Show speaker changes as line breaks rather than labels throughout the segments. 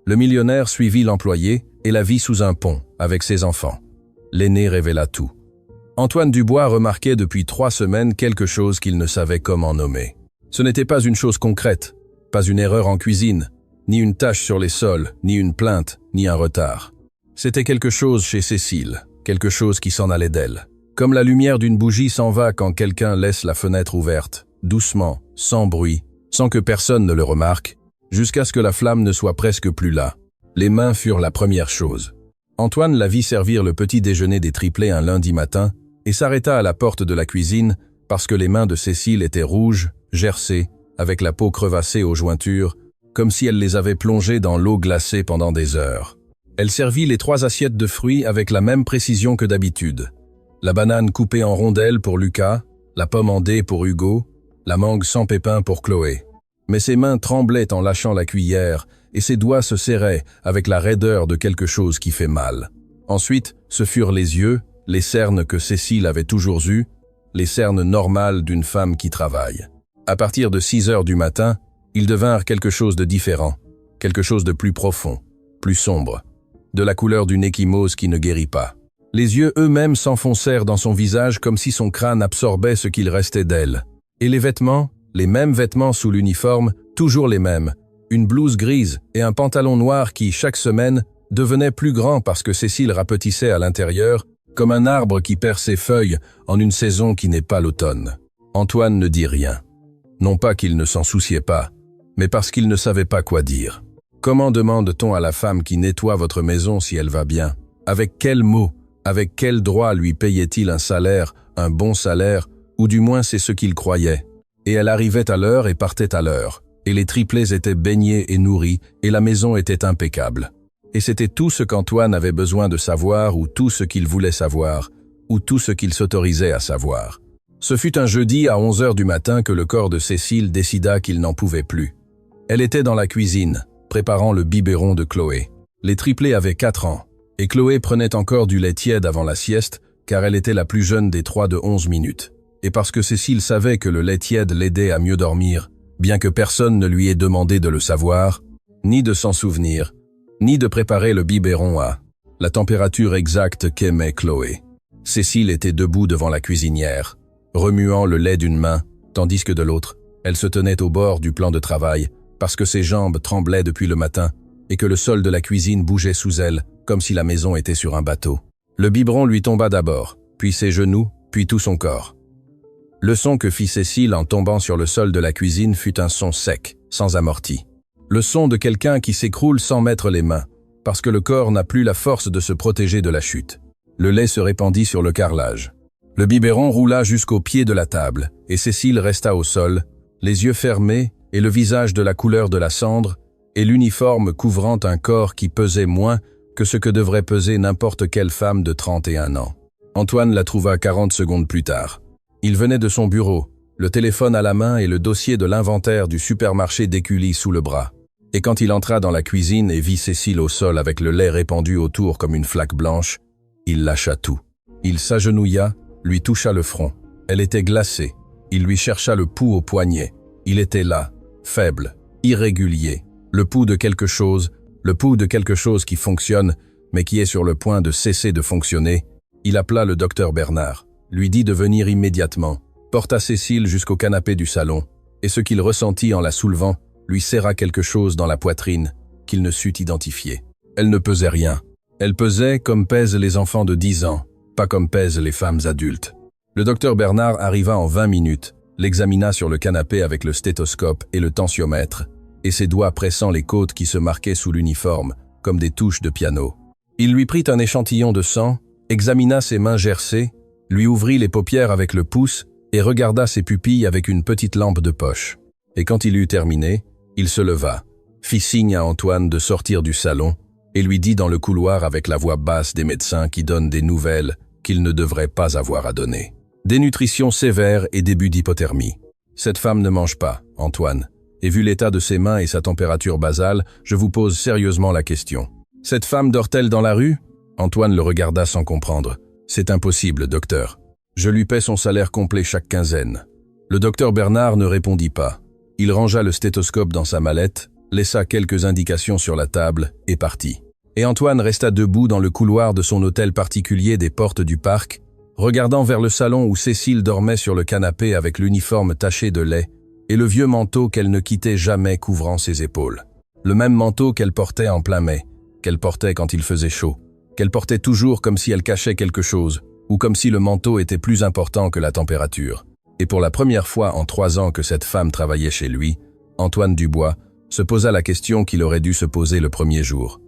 Le millionnaire suivit l'employé et la vit sous un pont, avec ses enfants. L'aîné révéla tout. Antoine Dubois remarquait depuis 3 semaines quelque chose qu'il ne savait comment nommer. Ce n'était pas une chose concrète, pas une erreur en cuisine, ni une tache sur les sols, ni une plainte, ni un retard. C'était quelque chose chez Cécile, quelque chose qui s'en allait d'elle. Comme la lumière d'une bougie s'en va quand quelqu'un laisse la fenêtre ouverte, doucement, sans bruit, sans que personne ne le remarque, jusqu'à ce que la flamme ne soit presque plus là. Les mains furent la première chose. Antoine la vit servir le petit déjeuner des triplés un lundi matin et s'arrêta à la porte de la cuisine parce que les mains de Cécile étaient rouges, gercées, avec la peau crevassée aux jointures, comme si elle les avait plongées dans l'eau glacée pendant des heures. Elle servit les 3 assiettes de fruits avec la même précision que d'habitude. La banane coupée en rondelles pour Lucas, la pomme en dés pour Hugo, la mangue sans pépins pour Chloé. Mais ses mains tremblaient en lâchant la cuillère et ses doigts se serraient avec la raideur de quelque chose qui fait mal. Ensuite, ce furent les yeux, les cernes que Cécile avait toujours eues, les cernes normales d'une femme qui travaille. À partir de 6 heures du matin, ils devinrent quelque chose de différent, quelque chose de plus profond, plus sombre, de la couleur d'une échymose qui ne guérit pas. Les yeux eux-mêmes s'enfoncèrent dans son visage comme si son crâne absorbait ce qu'il restait d'elle. Et les vêtements, les mêmes vêtements sous l'uniforme, toujours les mêmes, une blouse grise et un pantalon noir qui, chaque semaine, devenait plus grand parce que Cécile rapetissait à l'intérieur, comme un arbre qui perd ses feuilles en une saison qui n'est pas l'automne. Antoine ne dit rien. Non pas qu'il ne s'en souciait pas, mais parce qu'il ne savait pas quoi dire. Comment demande-t-on à la femme qui nettoie votre maison si elle va bien? Avec quels mots, avec quel droit lui payait-il un salaire, un bon salaire, ou du moins c'est ce qu'il croyait? Et elle arrivait à l'heure et partait à l'heure, et les triplés étaient baignés et nourris, et la maison était impeccable. Et c'était tout ce qu'Antoine avait besoin de savoir, ou tout ce qu'il voulait savoir, ou tout ce qu'il s'autorisait à savoir. Ce fut un jeudi à 11 heures du matin que le corps de Cécile décida qu'il n'en pouvait plus. Elle était dans la cuisine, préparant le biberon de Chloé. Les triplés avaient 4 ans, et Chloé prenait encore du lait tiède avant la sieste, car elle était la plus jeune des 3 de 11 minutes. Et parce que Cécile savait que le lait tiède l'aidait à mieux dormir, bien que personne ne lui ait demandé de le savoir, ni de s'en souvenir, ni de préparer le biberon à la température exacte qu'aimait Chloé. Cécile était debout devant la cuisinière, remuant le lait d'une main, tandis que de l'autre, elle se tenait au bord du plan de travail, parce que ses jambes tremblaient depuis le matin et que le sol de la cuisine bougeait sous elle, comme si la maison était sur un bateau. Le biberon lui tomba d'abord, puis ses genoux, puis tout son corps. Le son que fit Cécile en tombant sur le sol de la cuisine fut un son sec, sans amorti. Le son de quelqu'un qui s'écroule sans mettre les mains, parce que le corps n'a plus la force de se protéger de la chute. Le lait se répandit sur le carrelage. Le biberon roula jusqu'au pied de la table, et Cécile resta au sol, les yeux fermés et le visage de la couleur de la cendre, et l'uniforme couvrant un corps qui pesait moins que ce que devrait peser n'importe quelle femme de 31 ans. Antoine la trouva 40 secondes plus tard. Il venait de son bureau, le téléphone à la main et le dossier de l'inventaire du supermarché d'Écully sous le bras. Et quand il entra dans la cuisine et vit Cécile au sol avec le lait répandu autour comme une flaque blanche, il lâcha tout. Il s'agenouilla, lui toucha le front. Elle était glacée. Il lui chercha le pouls au poignet. Il était là, faible, irrégulier. Le pouls de quelque chose qui fonctionne, mais qui est sur le point de cesser de fonctionner. Il appela le docteur Bernard, lui dit de venir immédiatement, porta Cécile jusqu'au canapé du salon, et ce qu'il ressentit en la soulevant lui serra quelque chose dans la poitrine qu'il ne sut identifier. Elle ne pesait rien. Elle pesait comme pèsent les enfants de 10 ans, pas comme pèsent les femmes adultes. Le docteur Bernard arriva en 20 minutes, l'examina sur le canapé avec le stéthoscope et le tensiomètre, et ses doigts pressant les côtes qui se marquaient sous l'uniforme, comme des touches de piano. Il lui prit un échantillon de sang, examina ses mains gercées, lui ouvrit les paupières avec le pouce et regarda ses pupilles avec une petite lampe de poche. Et quand il eut terminé, il se leva, fit signe à Antoine de sortir du salon et lui dit dans le couloir avec la voix basse des médecins qui donnent des nouvelles qu'il ne devrait pas avoir à donner. Dénutrition sévère et début d'hypothermie. Cette femme ne mange pas, Antoine. Et vu l'état de ses mains et sa température basale, je vous pose sérieusement la question. Cette femme dort-elle dans la rue? Antoine le regarda sans comprendre. C'est impossible, docteur. Je lui paie son salaire complet chaque quinzaine. Le docteur Bernard ne répondit pas. Il rangea le stéthoscope dans sa mallette, laissa quelques indications sur la table et partit. Et Antoine resta debout dans le couloir de son hôtel particulier des portes du parc, regardant vers le salon où Cécile dormait sur le canapé avec l'uniforme taché de lait et le vieux manteau qu'elle ne quittait jamais couvrant ses épaules. Le même manteau qu'elle portait en plein mai, qu'elle portait quand il faisait chaud, qu'elle portait toujours comme si elle cachait quelque chose, ou comme si le manteau était plus important que la température. Et pour la première fois en 3 ans que cette femme travaillait chez lui, Antoine Dubois se posa la question qu'il aurait dû se poser le premier jour.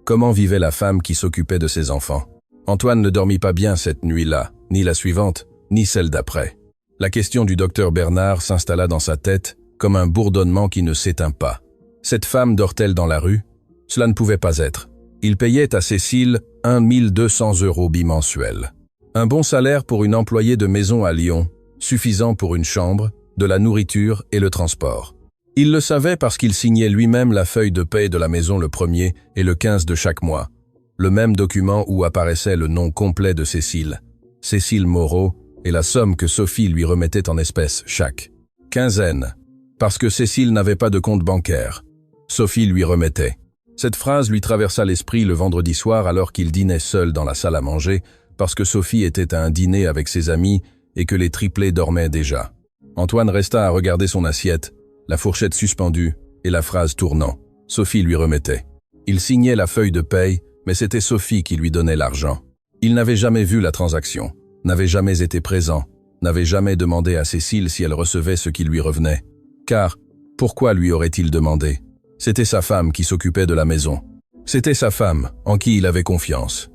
Comment vivait la femme qui s'occupait de ses enfants? Antoine ne dormit pas bien cette nuit-là, ni la suivante, ni celle d'après. La question du docteur Bernard s'installa dans sa tête comme un bourdonnement qui ne s'éteint pas. Cette femme dort-elle dans la rue? Cela ne pouvait pas être. Il payait à Cécile 1 200 € bimensuels. Un bon salaire pour une employée de maison à Lyon, suffisant pour une chambre, de la nourriture et le transport. Il le savait parce qu'il signait lui-même la feuille de paie de la maison le 1er et le 15 de chaque mois. Le même document où apparaissait le nom complet de Cécile, Cécile Moreau, et la somme que Sophie lui remettait en espèces chaque quinzaine. Parce que Cécile n'avait pas de compte bancaire, Sophie lui remettait. Cette phrase lui traversa l'esprit le vendredi soir alors qu'il dînait seul dans la salle à manger, parce que Sophie était à un dîner avec ses amis et que les triplés dormaient déjà. Antoine resta à regarder son assiette, la fourchette suspendue et la phrase tournant. Sophie lui remettait. Il signait la feuille de paye, mais c'était Sophie qui lui donnait l'argent. Il n'avait jamais vu la transaction, n'avait jamais été présent, n'avait jamais demandé à Cécile si elle recevait ce qui lui revenait. Car, pourquoi lui aurait-il demandé? C'était sa femme qui s'occupait de la maison. C'était sa femme, en qui il avait confiance.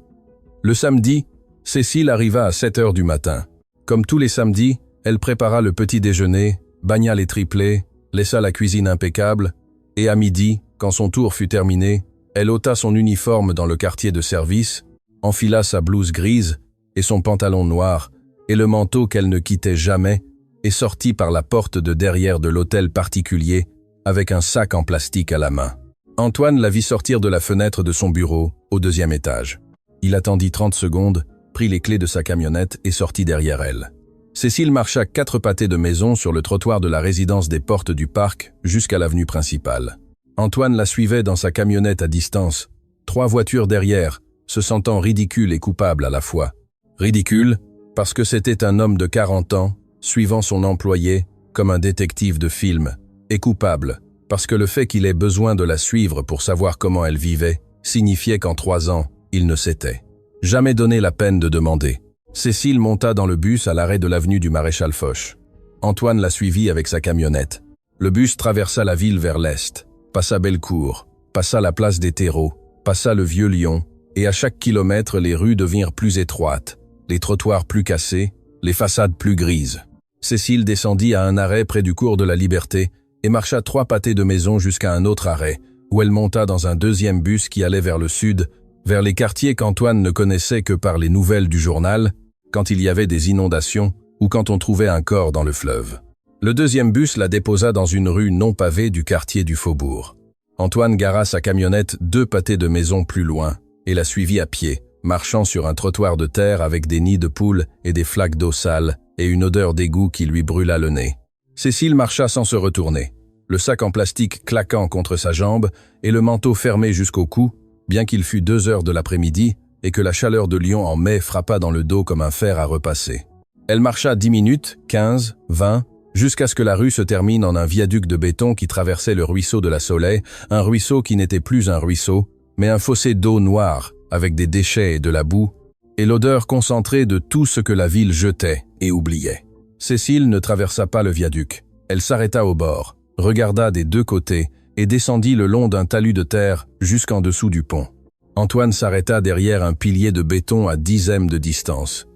Le samedi, Cécile arriva à 7 heures du matin. Comme tous les samedis, elle prépara le petit déjeuner, bagna les triplés, laissa la cuisine impeccable, et à midi, quand son tour fut terminé, elle ôta son uniforme dans le quartier de service, enfila sa blouse grise et son pantalon noir, et le manteau qu'elle ne quittait jamais, et sortit par la porte de derrière de l'hôtel particulier, avec un sac en plastique à la main. Antoine la vit sortir de la fenêtre de son bureau, au 2e étage. Il attendit 30 secondes, prit les clés de sa camionnette et sortit derrière elle. Cécile marcha 4 pâtés de maison sur le trottoir de la résidence des portes du parc jusqu'à l'avenue principale. Antoine la suivait dans sa camionnette à distance, 3 voitures derrière, se sentant ridicule et coupable à la fois. Ridicule, parce que c'était un homme de 40 ans, suivant son employé, comme un détective de film, et coupable, parce que le fait qu'il ait besoin de la suivre pour savoir comment elle vivait, signifiait qu'en 3 ans, il ne s'était jamais donné la peine de demander. Cécile monta dans le bus à l'arrêt de l'avenue du Maréchal Foch. Antoine la suivit avec sa camionnette. Le bus traversa la ville vers l'est, passa Bellecour, passa la place des Terreaux, passa le Vieux-Lyon, et à chaque kilomètre les rues devinrent plus étroites, les trottoirs plus cassés, les façades plus grises. Cécile descendit à un arrêt près du cours de la Liberté et marcha 3 pâtés de maison jusqu'à un autre arrêt, où elle monta dans un 2e bus qui allait vers le sud, vers les quartiers qu'Antoine ne connaissait que par les nouvelles du journal, quand il y avait des inondations ou quand on trouvait un corps dans le fleuve. Le 2e bus la déposa dans une rue non pavée du quartier du Faubourg. Antoine gara sa camionnette 2 pâtés de maison plus loin et la suivit à pied, marchant sur un trottoir de terre avec des nids de poules et des flaques d'eau sale et une odeur d'égout qui lui brûla le nez. Cécile marcha sans se retourner, le sac en plastique claquant contre sa jambe et le manteau fermé jusqu'au cou, bien qu'il fût 2 heures de l'après-midi et que la chaleur de Lyon en mai frappât dans le dos comme un fer à repasser. Elle marcha 10 minutes, 15, 20, jusqu'à ce que la rue se termine en un viaduc de béton qui traversait le ruisseau de la Soleil, un ruisseau qui n'était plus un ruisseau, mais un fossé d'eau noire avec des déchets et de la boue, et l'odeur concentrée de tout ce que la ville jetait et oubliait. Cécile ne traversa pas le viaduc. Elle s'arrêta au bord, regarda des 2 côtés et descendit le long d'un talus de terre jusqu'en dessous du pont. Antoine s'arrêta derrière un pilier de béton à 10 m de distance,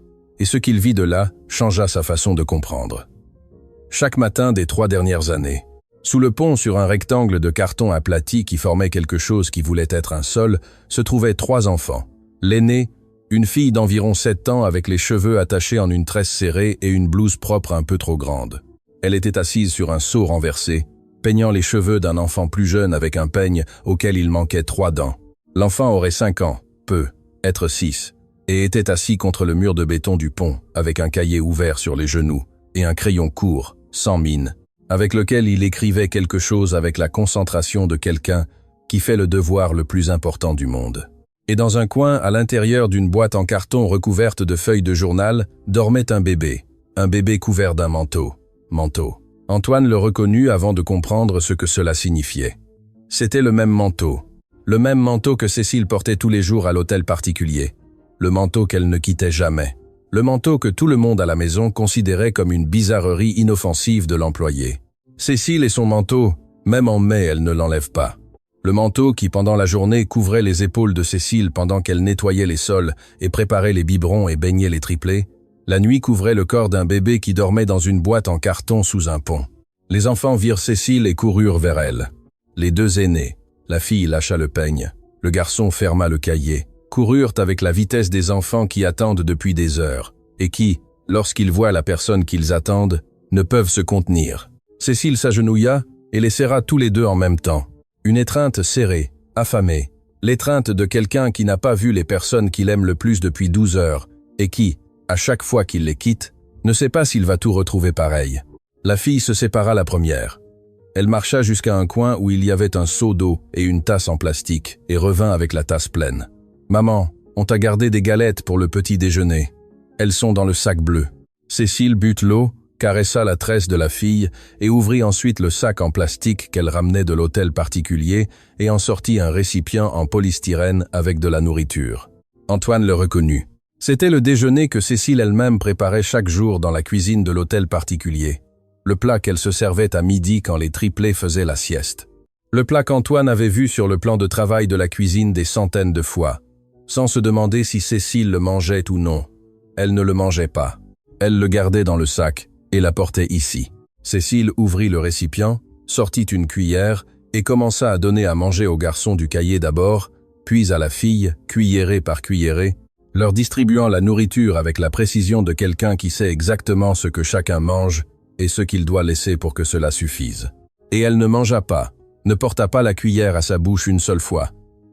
et ce qu'il vit de là changea sa façon de comprendre. Chaque matin des 3 dernières années, sous le pont sur un rectangle de carton aplati qui formait quelque chose qui voulait être un sol, se trouvaient 3 enfants. L'aîné, une fille d'environ 7 ans avec les cheveux attachés en une tresse serrée et une blouse propre un peu trop grande. Elle était assise sur un seau renversé, peignant les cheveux d'un enfant plus jeune avec un peigne auquel il manquait 3 dents. L'enfant aurait 5 ans, être 6, et était assis contre le mur de béton du pont avec un cahier ouvert sur les genoux et un crayon court, sans mine, avec lequel il écrivait quelque chose avec la concentration de quelqu'un qui fait le devoir le plus important du monde. Et dans un coin, à l'intérieur d'une boîte en carton recouverte de feuilles de journal, dormait un bébé couvert d'un manteau. Antoine le reconnut avant de comprendre ce que cela signifiait. C'était le même manteau que Cécile portait tous les jours à l'hôtel particulier, le manteau qu'elle ne quittait jamais, le manteau que tout le monde à la maison considérait comme une bizarrerie inoffensive de l'employé. Cécile et son manteau, même en mai, elle ne l'enlève pas. Le manteau qui, pendant la journée, couvrait les épaules de Cécile pendant qu'elle nettoyait les sols et préparait les biberons et baignait les triplés, la nuit couvrait le corps d'un bébé qui dormait dans une boîte en carton sous un pont. Les enfants virent Cécile et coururent vers elle. Les deux aînés, la fille lâcha le peigne, le garçon ferma le cahier, coururent avec la vitesse des enfants qui attendent depuis des heures, et qui, lorsqu'ils voient la personne qu'ils attendent, ne peuvent se contenir. Cécile s'agenouilla et les serra tous les deux en même temps. Une étreinte serrée, affamée, l'étreinte de quelqu'un qui n'a pas vu les personnes qu'il aime le plus depuis 12 heures, et qui, à chaque fois qu'il les quitte, ne sait pas s'il va tout retrouver pareil. La fille se sépara la première. Elle marcha jusqu'à un coin où il y avait un seau d'eau et une tasse en plastique, et revint avec la tasse pleine. « Maman, on t'a gardé des galettes pour le petit déjeuner. Elles sont dans le sac bleu. » Cécile but l'eau, caressa la tresse de la fille et ouvrit ensuite le sac en plastique qu'elle ramenait de l'hôtel particulier et en sortit un récipient en polystyrène avec de la nourriture. Antoine le reconnut. C'était le déjeuner que Cécile elle-même préparait chaque jour dans la cuisine de l'hôtel particulier. Le plat qu'elle se servait à midi quand les triplés faisaient la sieste. Le plat qu'Antoine avait vu sur le plan de travail de la cuisine des centaines de fois, sans se demander si Cécile le mangeait ou non. Elle ne le mangeait pas. Elle le gardait dans le sac et la portait ici. Cécile ouvrit le récipient, sortit une cuillère et commença à donner à manger au garçon du cahier d'abord, puis à la fille, cuillerée par cuillerée, leur distribuant la nourriture avec la précision de quelqu'un qui sait exactement ce que chacun mange et ce qu'il doit laisser pour que cela suffise. Et elle ne mangea pas, ne porta pas la cuillère à sa bouche une seule fois.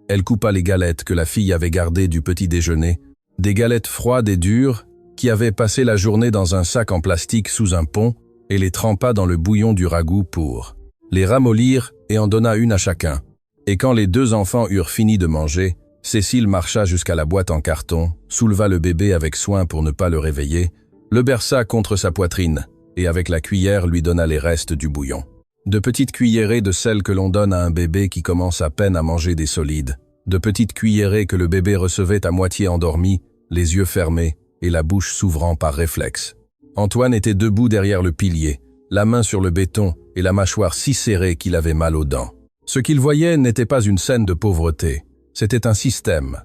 Elle coupa les galettes que la fille avait gardées du petit déjeuner, des galettes froides et dures qui avaient passé la journée dans un sac en plastique sous un pont et les trempa dans le bouillon du ragoût pour les ramollir et en donna une à chacun. Et quand les deux enfants eurent fini de manger, Cécile marcha jusqu'à la boîte en carton, souleva le bébé avec soin pour ne pas le réveiller, le berça contre sa poitrine et avec la cuillère lui donna les restes du bouillon. De petites cuillerées de celles que l'on donne à un bébé qui commence à peine à manger des solides, de petites cuillerées que le bébé recevait à moitié endormi, les yeux fermés et la bouche s'ouvrant par réflexe. Antoine était debout derrière le pilier, la main sur le béton et la mâchoire si serrée qu'il avait mal aux dents. Ce qu'il voyait n'était pas une scène de pauvreté, c'était un système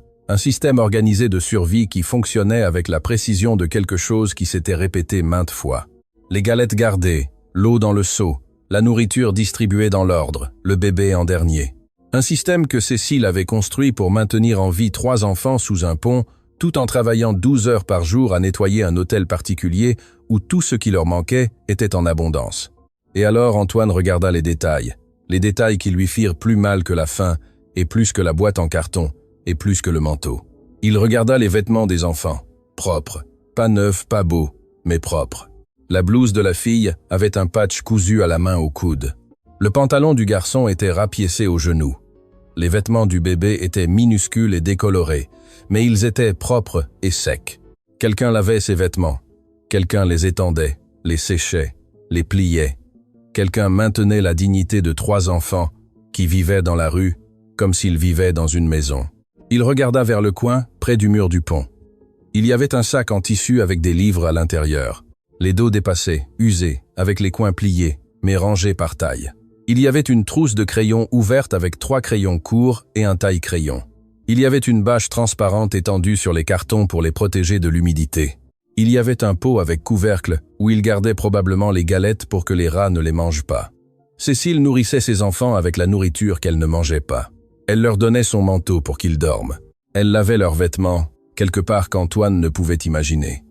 organisé de survie qui fonctionnait avec la précision de quelque chose qui s'était répété maintes fois. Les galettes gardées, l'eau dans le seau, la nourriture distribuée dans l'ordre, le bébé en dernier. Un système que Cécile avait construit pour maintenir en vie 3 enfants sous un pont, tout en travaillant 12 heures par jour à nettoyer un hôtel particulier où tout ce qui leur manquait était en abondance. Et alors Antoine regarda les détails qui lui firent plus mal que la faim, et plus que la boîte en carton, et plus que le manteau. Il regarda les vêtements des enfants, propres, pas neufs, pas beaux, mais propres. La blouse de la fille avait un patch cousu à la main au coude. Le pantalon du garçon était rapiécé aux genoux. Les vêtements du bébé étaient minuscules et décolorés, mais ils étaient propres et secs. Quelqu'un lavait ses vêtements. Quelqu'un les étendait, les séchait, les pliait. Quelqu'un maintenait la dignité de 3 enfants qui vivaient dans la rue comme s'ils vivaient dans une maison. Il regarda vers le coin, près du mur du pont. Il y avait un sac en tissu avec des livres à l'intérieur. Les dos dépassés, usés, avec les coins pliés, mais rangés par taille. Il y avait une trousse de crayons ouverte avec 3 crayons courts et un taille-crayon. Il y avait une bâche transparente étendue sur les cartons pour les protéger de l'humidité. Il y avait un pot avec couvercle où il gardait probablement les galettes pour que les rats ne les mangent pas. Cécile nourrissait ses enfants avec la nourriture qu'elle ne mangeait pas. Elle leur donnait son manteau pour qu'ils dorment. Elle lavait leurs vêtements, quelque part qu'Antoine ne pouvait imaginer.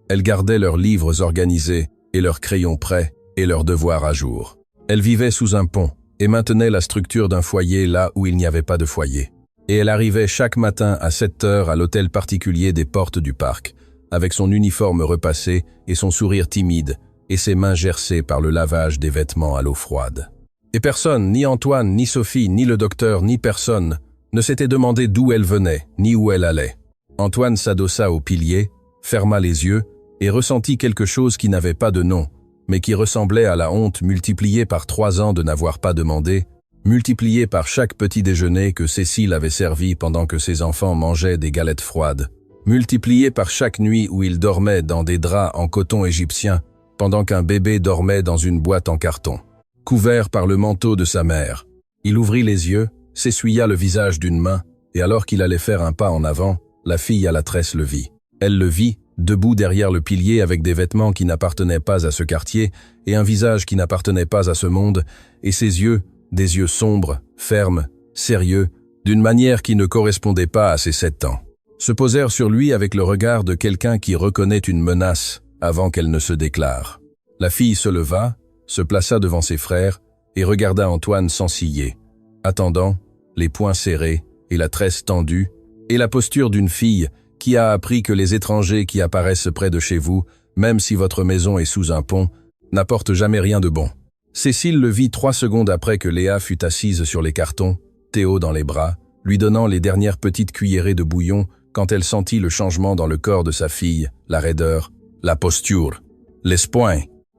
Elle gardait leurs livres organisés et leurs crayons prêts et leurs devoirs à jour. Elle vivait sous un pont et maintenait la structure d'un foyer là où il n'y avait pas de foyer. Et elle arrivait chaque matin à 7 heures à l'hôtel particulier des portes du parc, avec son uniforme repassé et son sourire timide, et ses mains gercées par le lavage des vêtements à l'eau froide. Et personne, ni Antoine, ni Sophie, ni le docteur, ni personne, ne s'était demandé d'où elle venait, ni où elle allait. Antoine s'adossa au pilier, ferma les yeux et ressentit quelque chose qui n'avait pas de nom, mais qui ressemblait à la honte multipliée par 3 ans de n'avoir pas demandé, multipliée par chaque petit déjeuner que Cécile avait servi pendant que ses enfants mangeaient des galettes froides, multipliée par chaque nuit où il dormait dans des draps en coton égyptien, pendant qu'un bébé dormait dans une boîte en carton. Couvert par le manteau de sa mère, il ouvrit les yeux, s'essuya le visage d'une main, et alors qu'il allait faire un pas en avant, la fille à la tresse le vit. Elle le vit, debout derrière le pilier avec des vêtements qui n'appartenaient pas à ce quartier, et un visage qui n'appartenait pas à ce monde, et ses yeux, des yeux sombres, fermes, sérieux, d'une manière qui ne correspondait pas à ses 7 ans, se posèrent sur lui avec le regard de quelqu'un qui reconnaît une menace avant qu'elle ne se déclare. La fille se leva, se plaça devant ses frères et regarda Antoine sans ciller, attendant, les poings serrés et la tresse tendue, et la posture d'une fille qui a appris que les étrangers qui apparaissent près de chez vous, même si votre maison est sous un pont, n'apportent jamais rien de bon. Cécile le vit 3 secondes après que Léa fut assise sur les cartons, Théo dans les bras, lui donnant les dernières petites cuillerées de bouillon quand elle sentit le changement dans le corps de sa fille, la raideur, la posture, l'espoir,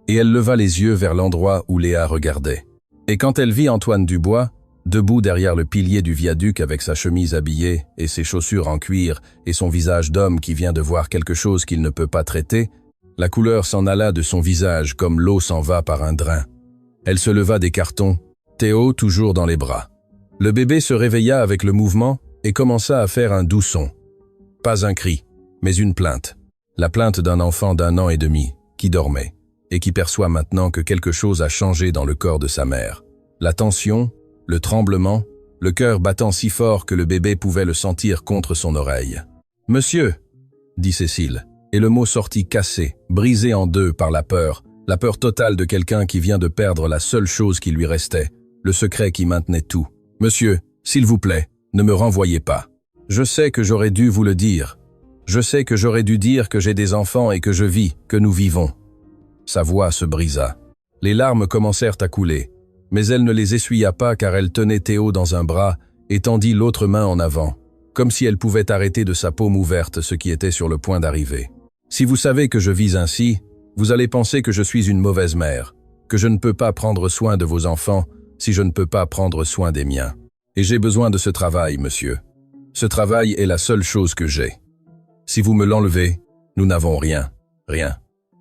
et elle leva les yeux vers l'endroit où Léa regardait. Et quand elle vit Antoine Dubois, debout derrière le pilier du viaduc avec sa chemise habillée et ses chaussures en cuir et son visage d'homme qui vient de voir quelque chose qu'il ne peut pas traiter, la couleur s'en alla de son visage comme l'eau s'en va par un drain. Elle se leva des cartons, Théo toujours dans les bras. Le bébé se réveilla avec le mouvement et commença à faire un doux son. Pas un cri, mais une plainte. La plainte d'un enfant d'1 an et demi, qui dormait, et qui perçoit maintenant que quelque chose a changé dans le corps de sa mère. La tension, le tremblement, le cœur battant si fort que le bébé pouvait le sentir contre son oreille. « Monsieur !» dit Cécile, et le mot sortit cassé, brisé en deux par la peur totale de quelqu'un qui vient de perdre la seule chose qui lui restait, le secret qui maintenait tout. « Monsieur, s'il vous plaît, ne me renvoyez pas. Je sais que j'aurais dû vous le dire. Je sais que j'aurais dû dire que j'ai des enfants et que je vis, que nous vivons. » Sa voix se brisa. Les larmes commencèrent à couler, mais elle ne les essuya pas car elle tenait Théo dans un bras et tendit l'autre main en avant, comme si elle pouvait arrêter de sa paume ouverte ce qui était sur le point d'arriver. « Si vous savez que je vis ainsi, vous allez penser que je suis une mauvaise mère, que je ne peux pas prendre soin de vos enfants si je ne peux pas prendre soin des miens. Et j'ai besoin de ce travail, monsieur. Ce travail est la seule chose que j'ai. Si vous me l'enlevez, nous n'avons rien, rien. »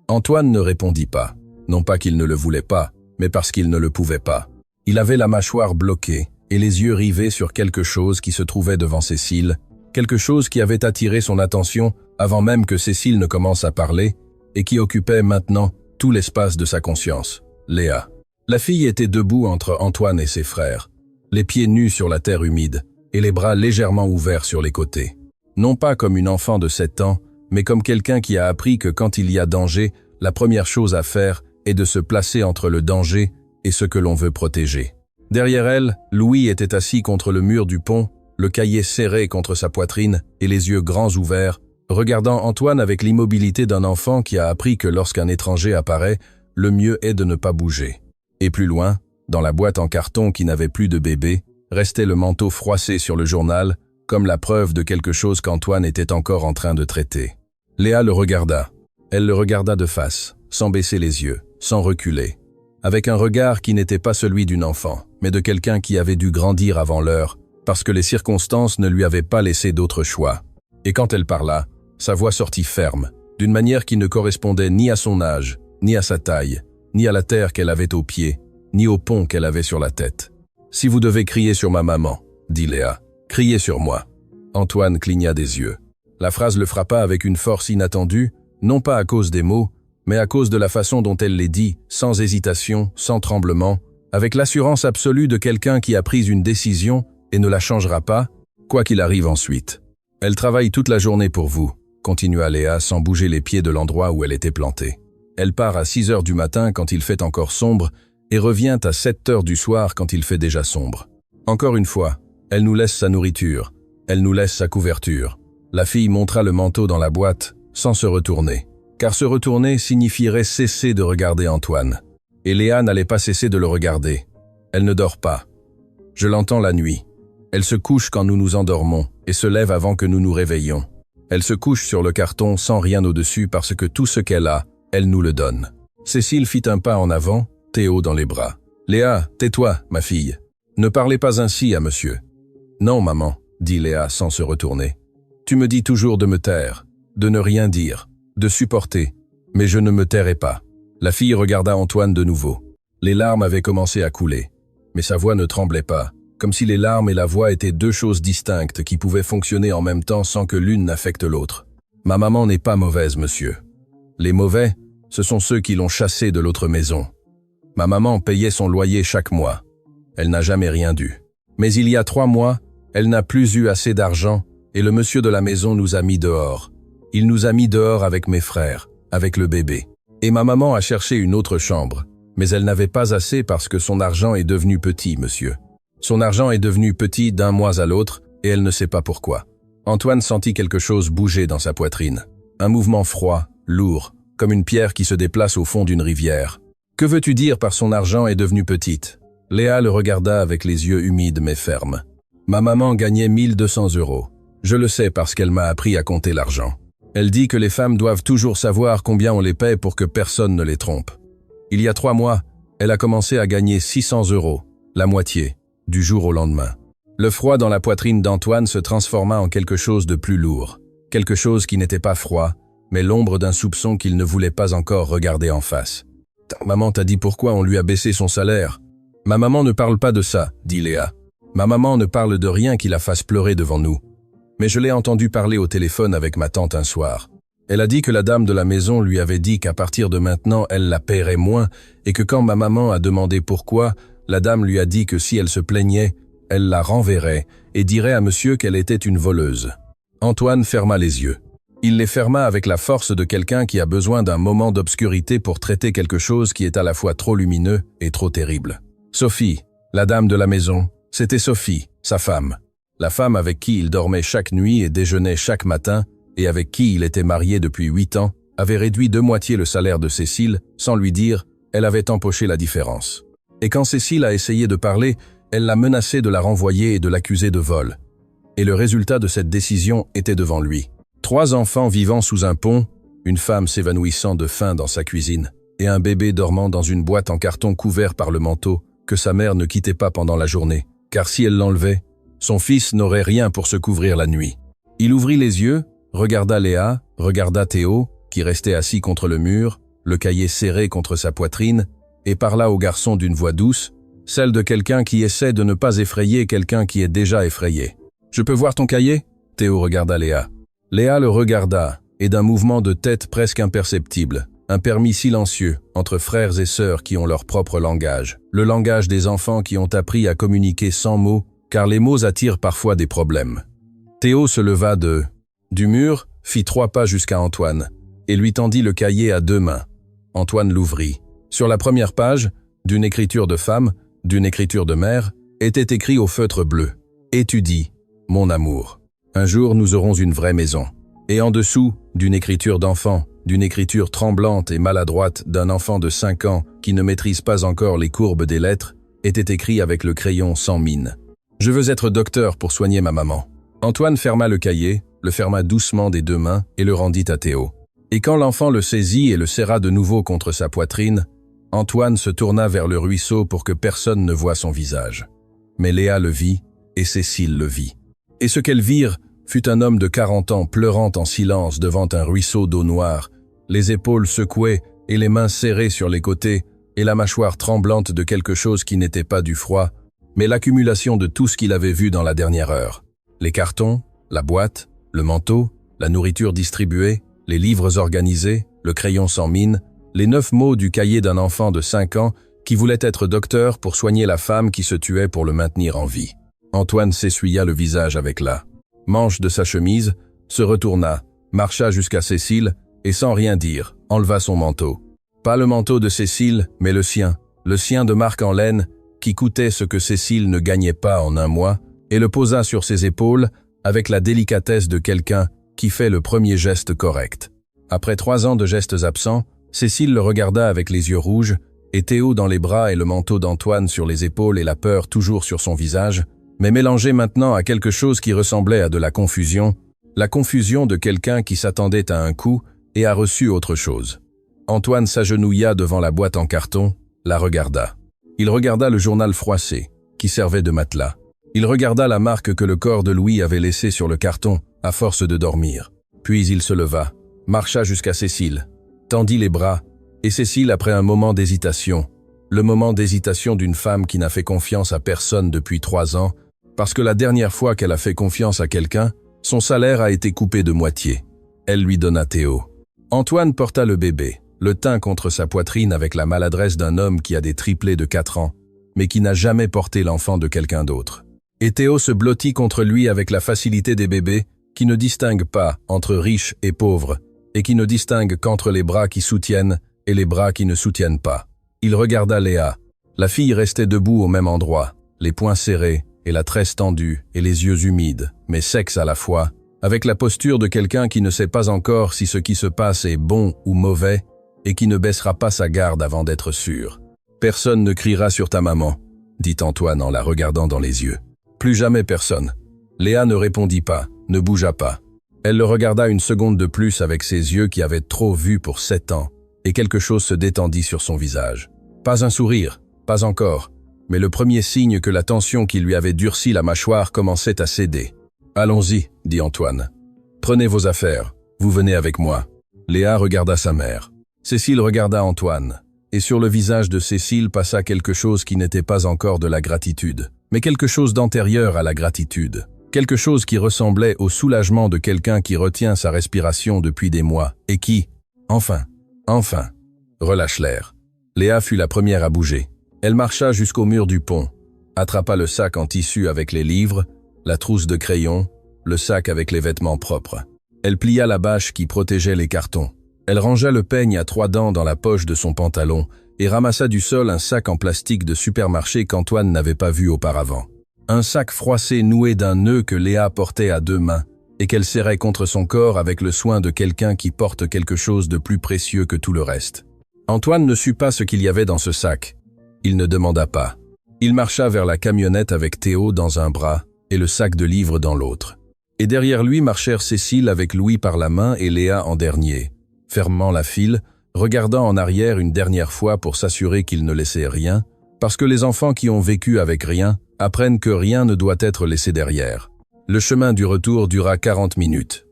Antoine ne répondit pas, non pas qu'il ne le voulait pas, mais parce qu'il ne le pouvait pas. Il avait la mâchoire bloquée et les yeux rivés sur quelque chose qui se trouvait devant Cécile, quelque chose qui avait attiré son attention avant même que Cécile ne commence à parler et qui occupait maintenant tout l'espace de sa conscience, Léa. La fille était debout entre Antoine et ses frères, les pieds nus sur la terre humide et les bras légèrement ouverts sur les côtés. Non pas comme une enfant de 7 ans, mais comme quelqu'un qui a appris que quand il y a danger, la première chose à faire est de se placer entre le danger et ce que l'on veut protéger. Derrière elle, Louis était assis contre le mur du pont, le cahier serré contre sa poitrine et les yeux grands ouverts, regardant Antoine avec l'immobilité d'un enfant qui a appris que lorsqu'un étranger apparaît, le mieux est de ne pas bouger. Et plus loin, dans la boîte en carton qui n'avait plus de bébé, restait le manteau froissé sur le journal, comme la preuve de quelque chose qu'Antoine était encore en train de traiter. Léa le regarda. Elle le regarda de face, sans baisser les yeux, sans reculer, avec un regard qui n'était pas celui d'une enfant, mais de quelqu'un qui avait dû grandir avant l'heure, parce que les circonstances ne lui avaient pas laissé d'autre choix. Et quand elle parla, sa voix sortit ferme, d'une manière qui ne correspondait ni à son âge, ni à sa taille, ni à la terre qu'elle avait aux pieds, ni au pont qu'elle avait sur la tête. « Si vous devez crier sur ma maman, » dit Léa, « criez sur moi. » Antoine cligna des yeux. La phrase le frappa avec une force inattendue, non pas à cause des mots, mais à cause de la façon dont elle les dit, sans hésitation, sans tremblement, avec l'assurance absolue de quelqu'un qui a pris une décision et ne la changera pas, quoi qu'il arrive ensuite. « Elle travaille toute la journée pour vous, » continua Léa sans bouger les pieds de l'endroit où elle était plantée. « Elle part à 6 heures du matin quand il fait encore sombre et revient à 7 heures du soir quand il fait déjà sombre. Encore une fois, elle nous laisse sa nourriture, elle nous laisse sa couverture. » La fille montra le manteau dans la boîte, sans se retourner. car se retourner signifierait cesser de regarder Antoine. Et Léa n'allait pas cesser de le regarder. Elle ne dort pas. Je l'entends la nuit. Elle se couche quand nous nous endormons et se lève avant que nous nous réveillions. Elle se couche sur le carton sans rien au-dessus parce que tout ce qu'elle a, elle nous le donne. Cécile fit un pas en avant, Théo dans les bras. « Léa, tais-toi, ma fille. Ne parlez pas ainsi à monsieur. »« Non, maman, » dit Léa sans se retourner. « Tu me dis toujours de me taire, de ne rien dire, de supporter, mais je ne me tairai pas. » La fille regarda Antoine de nouveau. Les larmes avaient commencé à couler, mais sa voix ne tremblait pas, comme si les larmes et la voix étaient deux choses distinctes qui pouvaient fonctionner en même temps sans que l'une n'affecte l'autre. « Ma maman n'est pas mauvaise, monsieur. Les mauvais, ce sont ceux qui l'ont chassée de l'autre maison. Ma maman payait son loyer chaque mois. Elle n'a jamais rien dû. Mais il y a 3 mois, elle n'a plus eu assez d'argent et le monsieur de la maison nous a mis dehors. Il nous a mis dehors avec mes frères, avec le bébé. Et ma maman a cherché une autre chambre, mais elle n'avait pas assez parce que son argent est devenu petit, monsieur. Son argent est devenu petit d'un mois à l'autre et elle ne sait pas pourquoi. » Antoine sentit quelque chose bouger dans sa poitrine. Un mouvement froid, lourd, comme une pierre qui se déplace au fond d'une rivière. « Que veux-tu dire par son argent est devenu petite ?» Léa le regarda avec les yeux humides mais fermes. « Ma maman gagnait 1200 €. Je le sais parce qu'elle m'a appris à compter l'argent. Elle dit que les femmes doivent toujours savoir combien on les paie pour que personne ne les trompe. Il y a 3 mois, elle a commencé à gagner 600 €, la moitié, du jour au lendemain. » Le froid dans la poitrine d'Antoine se transforma en quelque chose de plus lourd, quelque chose qui n'était pas froid, mais l'ombre d'un soupçon qu'il ne voulait pas encore regarder en face. « Ta maman t'a dit pourquoi on lui a baissé son salaire ?»« Ma maman ne parle pas de ça, » dit Léa. « Ma maman ne parle de rien qui la fasse pleurer devant nous. Mais je l'ai entendu parler au téléphone avec ma tante un soir. Elle a dit que la dame de la maison lui avait dit qu'à partir de maintenant, elle la paierait moins et que quand ma maman a demandé pourquoi, la dame lui a dit que si elle se plaignait, elle la renverrait et dirait à monsieur qu'elle était une voleuse. » Antoine ferma les yeux. Il les ferma avec la force de quelqu'un qui a besoin d'un moment d'obscurité pour traiter quelque chose qui est à la fois trop lumineux et trop terrible. Sophie, la dame de la maison, c'était Sophie, sa femme. La femme avec qui il dormait chaque nuit et déjeunait chaque matin, et avec qui il était marié depuis 8 ans, avait réduit de moitié le salaire de Cécile, sans lui dire, elle avait empoché la différence. Et quand Cécile a essayé de parler, elle l'a menacé de la renvoyer et de l'accuser de vol. Et le résultat de cette décision était devant lui. 3 enfants vivant sous un pont, une femme s'évanouissant de faim dans sa cuisine, et un bébé dormant dans une boîte en carton couvert par le manteau que sa mère ne quittait pas pendant la journée, car si elle l'enlevait, son fils n'aurait rien pour se couvrir la nuit. Il ouvrit les yeux, regarda Léa, regarda Théo, qui restait assis contre le mur, le cahier serré contre sa poitrine, et parla au garçon d'une voix douce, celle de quelqu'un qui essaie de ne pas effrayer quelqu'un qui est déjà effrayé. « Je peux voir ton cahier ?» Théo regarda Léa. Léa le regarda, et d'un mouvement de tête presque imperceptible, un permis silencieux entre frères et sœurs qui ont leur propre langage, le langage des enfants qui ont appris à communiquer sans mots, car les mots attirent parfois des problèmes. Théo se leva du mur, fit 3 pas jusqu'à Antoine, et lui tendit le cahier à 2 mains. Antoine l'ouvrit. Sur la première page, d'une écriture de femme, d'une écriture de mère, était écrit au feutre bleu « Étudie, mon amour. Un jour nous aurons une vraie maison. » Et en dessous, d'une écriture d'enfant, d'une écriture tremblante et maladroite d'un enfant de 5 ans qui ne maîtrise pas encore les courbes des lettres, était écrit avec le crayon sans mine. « Je veux être docteur pour soigner ma maman. » Antoine ferma le cahier, le ferma doucement des 2 mains et le rendit à Théo. Et quand l'enfant le saisit et le serra de nouveau contre sa poitrine, Antoine se tourna vers le ruisseau pour que personne ne voie son visage. Mais Léa le vit et Cécile le vit. Et ce qu'elles virent fut un homme de 40 ans pleurant en silence devant un ruisseau d'eau noire, les épaules secouées et les mains serrées sur les côtés et la mâchoire tremblante de quelque chose qui n'était pas du froid, mais l'accumulation de tout ce qu'il avait vu dans la dernière heure. Les cartons, la boîte, le manteau, la nourriture distribuée, les livres organisés, le crayon sans mine, les 9 mots du cahier d'un enfant de 5 ans qui voulait être docteur pour soigner la femme qui se tuait pour le maintenir en vie. Antoine s'essuya le visage avec la manche de sa chemise, se retourna, marcha jusqu'à Cécile et sans rien dire, enleva son manteau. Pas le manteau de Cécile, mais le sien de marque en laine qui coûtait ce que Cécile ne gagnait pas en 1 mois, et le posa sur ses épaules avec la délicatesse de quelqu'un qui fait le premier geste correct. Après 3 ans de gestes absents, Cécile le regarda avec les yeux rouges, et Théo dans les bras et le manteau d'Antoine sur les épaules et la peur toujours sur son visage, mais mélangé maintenant à quelque chose qui ressemblait à de la confusion de quelqu'un qui s'attendait à un coup et a reçu autre chose. Antoine s'agenouilla devant la boîte en carton, la regarda. Il regarda le journal froissé, qui servait de matelas. Il regarda la marque que le corps de Louis avait laissée sur le carton, à force de dormir. Puis il se leva, marcha jusqu'à Cécile, tendit les bras, et Cécile, après un moment d'hésitation, le moment d'hésitation d'une femme qui n'a fait confiance à personne depuis 3 ans, parce que la dernière fois qu'elle a fait confiance à quelqu'un, son salaire a été coupé de moitié. Elle lui donna Théo. Antoine porta le bébé, le tint contre sa poitrine avec la maladresse d'un homme qui a des triplés de 4 ans, mais qui n'a jamais porté l'enfant de quelqu'un d'autre. Et Théo se blottit contre lui avec la facilité des bébés qui ne distinguent pas entre riches et pauvres, et qui ne distinguent qu'entre les bras qui soutiennent et les bras qui ne soutiennent pas. Il regarda Léa. La fille restait debout au même endroit, les poings serrés et la tresse tendue et les yeux humides, mais secs à la fois, avec la posture de quelqu'un qui ne sait pas encore si ce qui se passe est bon ou mauvais et qui ne baissera pas sa garde avant d'être sûr. « Personne ne criera sur ta maman », dit Antoine en la regardant dans les yeux. « Plus jamais personne. » Léa ne répondit pas, ne bougea pas. Elle le regarda une seconde de plus avec ses yeux qui avaient trop vu pour 7 ans, et quelque chose se détendit sur son visage. Pas un sourire, pas encore, mais le premier signe que la tension qui lui avait durci la mâchoire commençait à céder. « Allons-y, dit Antoine. Prenez vos affaires, vous venez avec moi. » Léa regarda sa mère. Cécile regarda Antoine, et sur le visage de Cécile passa quelque chose qui n'était pas encore de la gratitude, mais quelque chose d'antérieur à la gratitude, quelque chose qui ressemblait au soulagement de quelqu'un qui retient sa respiration depuis des mois, et qui, enfin, relâche l'air. Léa fut la première à bouger. Elle marcha jusqu'au mur du pont, attrapa le sac en tissu avec les livres, la trousse de crayons, le sac avec les vêtements propres. Elle plia la bâche qui protégeait les cartons. Elle rangea le peigne à 3 dents dans la poche de son pantalon et ramassa du sol un sac en plastique de supermarché qu'Antoine n'avait pas vu auparavant. Un sac froissé noué d'un nœud que Léa portait à 2 mains et qu'elle serrait contre son corps avec le soin de quelqu'un qui porte quelque chose de plus précieux que tout le reste. Antoine ne sut pas ce qu'il y avait dans ce sac. Il ne demanda pas. Il marcha vers la camionnette avec Théo dans un bras et le sac de livres dans l'autre. Et derrière lui marchèrent Cécile avec Louis par la main et Léa en dernier, fermant la file, regardant en arrière une dernière fois pour s'assurer qu'il ne laissait rien, parce que les enfants qui ont vécu avec rien apprennent que rien ne doit être laissé derrière. Le chemin du retour dura 40 minutes.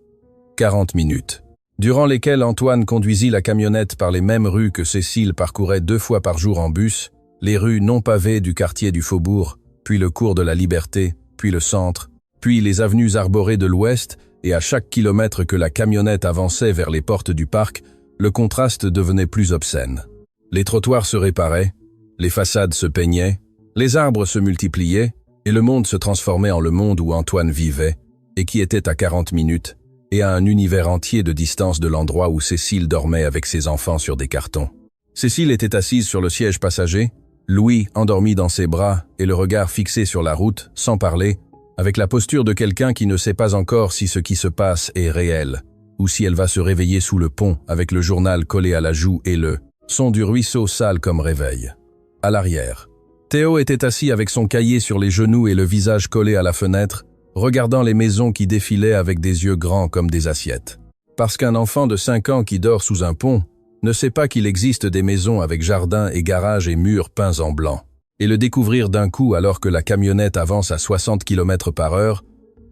40 minutes, durant lesquelles Antoine conduisit la camionnette par les mêmes rues que Cécile parcourait 2 fois par jour en bus, les rues non pavées du quartier du Faubourg, puis le cours de la Liberté, puis le centre, puis les avenues arborées de l'Ouest, et à chaque kilomètre que la camionnette avançait vers les portes du parc, le contraste devenait plus obscène. Les trottoirs se réparaient, les façades se peignaient, les arbres se multipliaient, et le monde se transformait en le monde où Antoine vivait, et qui était à 40 minutes, et à un univers entier de distance de l'endroit où Cécile dormait avec ses enfants sur des cartons. Cécile était assise sur le siège passager, Louis endormi dans ses bras et le regard fixé sur la route, sans parler, avec la posture de quelqu'un qui ne sait pas encore si ce qui se passe est réel, ou si elle va se réveiller sous le pont avec le journal collé à la joue et le son du ruisseau sale comme réveil. À l'arrière, Théo était assis avec son cahier sur les genoux et le visage collé à la fenêtre, regardant les maisons qui défilaient avec des yeux grands comme des assiettes. Parce qu'un enfant de 5 ans qui dort sous un pont ne sait pas qu'il existe des maisons avec jardin et garage et murs peints en blanc. Et le découvrir d'un coup alors que la camionnette avance à 60 km/h,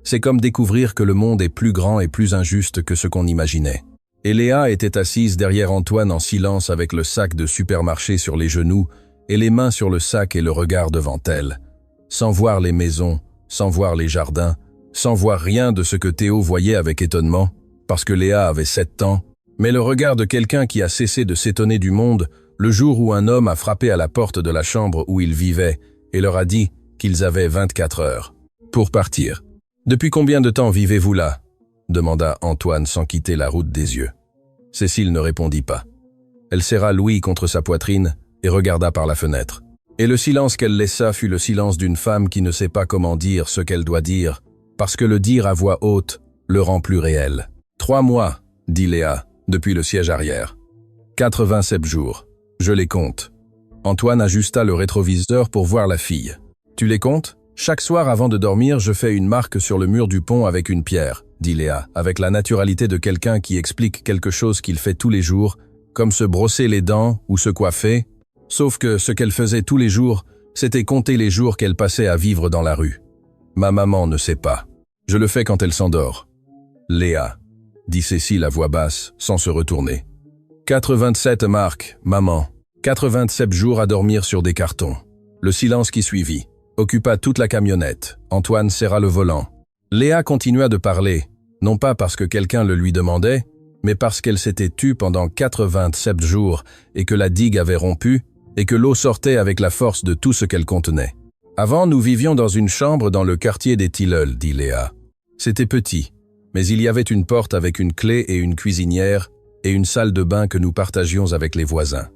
c'est comme découvrir que le monde est plus grand et plus injuste que ce qu'on imaginait. Et Léa était assise derrière Antoine en silence avec le sac de supermarché sur les genoux et les mains sur le sac et le regard devant elle, sans voir les maisons, sans voir les jardins, sans voir rien de ce que Théo voyait avec étonnement, parce que Léa avait 7 ans, mais le regard de quelqu'un qui a cessé de s'étonner du monde le jour où un homme a frappé à la porte de la chambre où ils vivaient et leur a dit qu'ils avaient 24 heures pour partir. « Depuis combien de temps vivez-vous là ?» demanda Antoine sans quitter la route des yeux. Cécile ne répondit pas. Elle serra Louis contre sa poitrine et regarda par la fenêtre. Et le silence qu'elle laissa fut le silence d'une femme qui ne sait pas comment dire ce qu'elle doit dire, parce que le dire à voix haute le rend plus réel. « 3 mois, dit Léa, depuis le siège arrière. 87 jours. Je les compte. Antoine ajusta le rétroviseur pour voir la fille. Tu les comptes? Chaque soir avant de dormir, je fais une marque sur le mur du pont avec une pierre, dit Léa, avec la naturalité de quelqu'un qui explique quelque chose qu'il fait tous les jours, comme se brosser les dents ou se coiffer, sauf que ce qu'elle faisait tous les jours, c'était compter les jours qu'elle passait à vivre dans la rue. Ma maman ne sait pas. Je le fais quand elle s'endort. Léa, dit Cécile à voix basse, sans se retourner. 87 marques, maman. 87 jours à dormir sur des cartons. Le silence qui suivit occupa toute la camionnette. Antoine serra le volant. Léa continua de parler, non pas parce que quelqu'un le lui demandait, mais parce qu'elle s'était tue pendant 87 jours et que la digue avait rompu et que l'eau sortait avec la force de tout ce qu'elle contenait. Avant, nous vivions dans une chambre dans le quartier des Tilleuls, dit Léa. C'était petit, mais il y avait une porte avec une clé et une cuisinière et une salle de bain que nous partagions avec les voisins.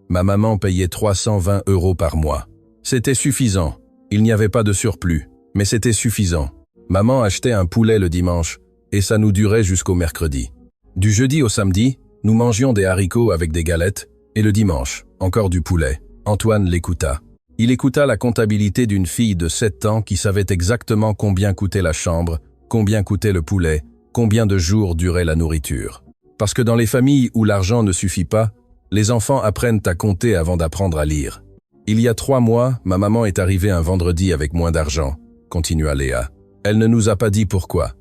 Ma maman payait 320 € par mois. C'était suffisant. Il n'y avait pas de surplus, mais c'était suffisant. Maman achetait un poulet le dimanche, et ça nous durait jusqu'au mercredi. Du jeudi au samedi, nous mangions des haricots avec des galettes, et le dimanche, encore du poulet. Antoine l'écouta. Il écouta la comptabilité d'une fille de 7 ans qui savait exactement combien coûtait la chambre, combien coûtait le poulet, combien de jours durait la nourriture. Parce que dans les familles où l'argent ne suffit pas, les enfants apprennent à compter avant d'apprendre à lire. Il y a 3 mois, ma maman est arrivée un vendredi avec moins d'argent, continua Léa. Elle ne nous a pas dit pourquoi.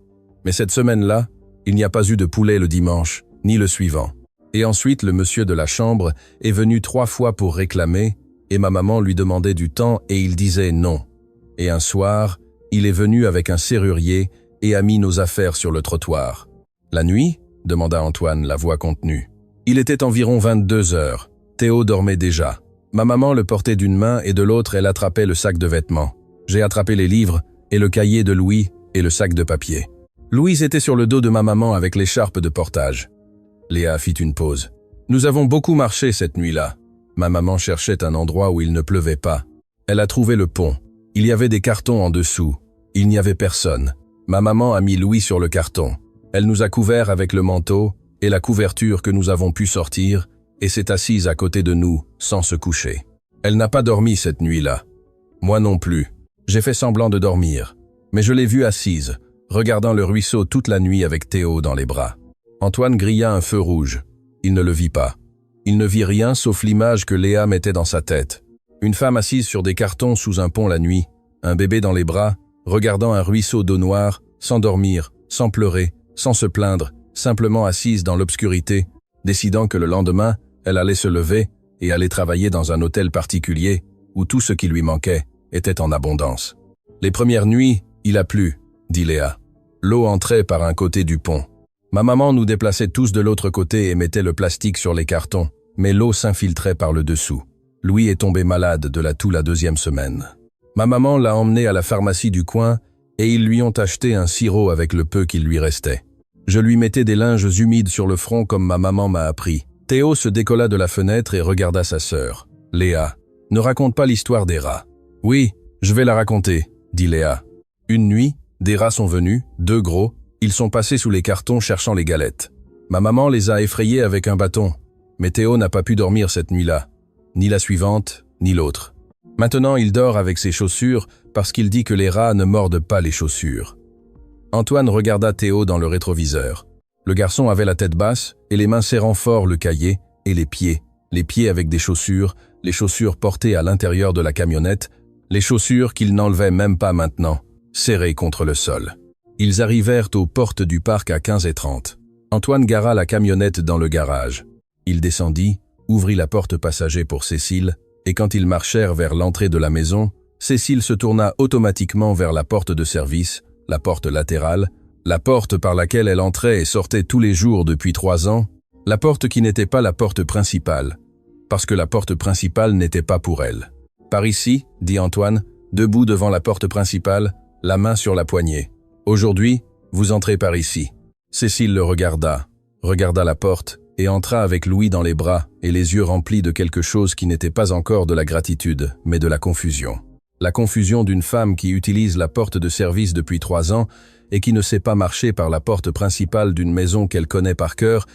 Mais cette semaine-là, il n'y a pas eu de poulet le dimanche, ni le suivant. Et ensuite, le monsieur de la chambre est venu 3 fois pour réclamer, et ma maman lui demandait du temps et il disait non. Et un soir, il est venu avec un serrurier et a mis nos affaires sur le trottoir. La nuit? Demanda Antoine, la voix contenue. Il était environ 22 heures. Théo dormait déjà. Ma maman le portait d'une main et de l'autre elle attrapait le sac de vêtements. J'ai attrapé les livres et le cahier de Louis et le sac de papier. Louise était sur le dos de ma maman avec l'écharpe de portage. Léa fit une pause. Nous avons beaucoup marché cette nuit-là. Ma maman cherchait un endroit où il ne pleuvait pas. Elle a trouvé le pont. Il y avait des cartons en dessous. Il n'y avait personne. Ma maman a mis Louis sur le carton. Elle nous a couverts avec le manteau et la couverture que nous avons pu sortir et s'est assise à côté de nous sans se coucher. Elle n'a pas dormi cette nuit-là. Moi non plus. J'ai fait semblant de dormir. Mais je l'ai vue assise, regardant le ruisseau toute la nuit avec Théo dans les bras. Antoine grilla un feu rouge. Il ne le vit pas. Il ne vit rien sauf l'image que Léa mettait dans sa tête. Une femme assise sur des cartons sous un pont la nuit, un bébé dans les bras, regardant un ruisseau d'eau noire, sans dormir, sans pleurer, sans se plaindre, simplement assise dans l'obscurité, décidant que le lendemain, elle allait se lever et aller travailler dans un hôtel particulier où tout ce qui lui manquait était en abondance. Les premières nuits, il a plu, dit Léa. L'eau entrait par un côté du pont. Ma maman nous déplaçait tous de l'autre côté et mettait le plastique sur les cartons, mais l'eau s'infiltrait par le dessous. Louis est tombé malade de la toux la 2e semaine. Ma maman l'a emmené à la pharmacie du coin et ils lui ont acheté un sirop avec le peu qu'il lui restait. Je lui mettais des linges humides sur le front comme ma maman m'a appris. Théo se décolla de la fenêtre et regarda sa sœur. Léa, ne raconte pas l'histoire des rats. Oui, je vais la raconter, dit Léa. Une nuit, des rats sont venus, 2 gros, ils sont passés sous les cartons cherchant les galettes. Ma maman les a effrayés avec un bâton, mais Théo n'a pas pu dormir cette nuit-là, ni la suivante, ni l'autre. Maintenant, il dort avec ses chaussures parce qu'il dit que les rats ne mordent pas les chaussures. Antoine regarda Théo dans le rétroviseur. Le garçon avait la tête basse et les mains serrant fort le cahier et les pieds avec des chaussures, les chaussures portées à l'intérieur de la camionnette, les chaussures qu'il n'enlevait même pas maintenant, serrées contre le sol. Ils arrivèrent aux portes du parc à 15h30. Antoine gara la camionnette dans le garage. Il descendit, ouvrit la porte passager pour Cécile, et quand ils marchèrent vers l'entrée de la maison, Cécile se tourna automatiquement vers la porte de service, la porte latérale, la porte par laquelle elle entrait et sortait tous les jours depuis 3 ans, la porte qui n'était pas la porte principale, parce que la porte principale n'était pas pour elle. « Par ici, » dit Antoine, debout devant la porte principale, la main sur la poignée. « Aujourd'hui, vous entrez par ici. » Cécile le regarda la porte et entra avec Louis dans les bras et les yeux remplis de quelque chose qui n'était pas encore de la gratitude, mais de la confusion. La confusion d'une femme qui utilise la porte de service depuis 3 ans et qui ne sait pas marcher par la porte principale d'une maison qu'elle connaît par cœur,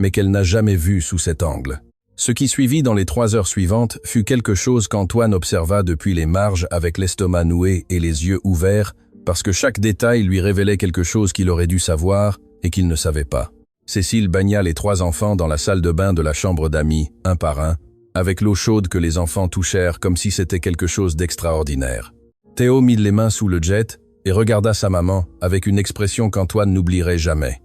mais qu'elle n'a jamais vu sous cet angle. Ce qui suivit dans les 3 heures suivantes fut quelque chose qu'Antoine observa depuis les marges avec l'estomac noué et les yeux ouverts, parce que chaque détail lui révélait quelque chose qu'il aurait dû savoir et qu'il ne savait pas. Cécile bagna les 3 enfants dans la salle de bain de la chambre d'amis, un par un, avec l'eau chaude que les enfants touchèrent comme si c'était quelque chose d'extraordinaire. Théo mit les mains sous le jet et regarda sa maman avec une expression qu'Antoine n'oublierait jamais.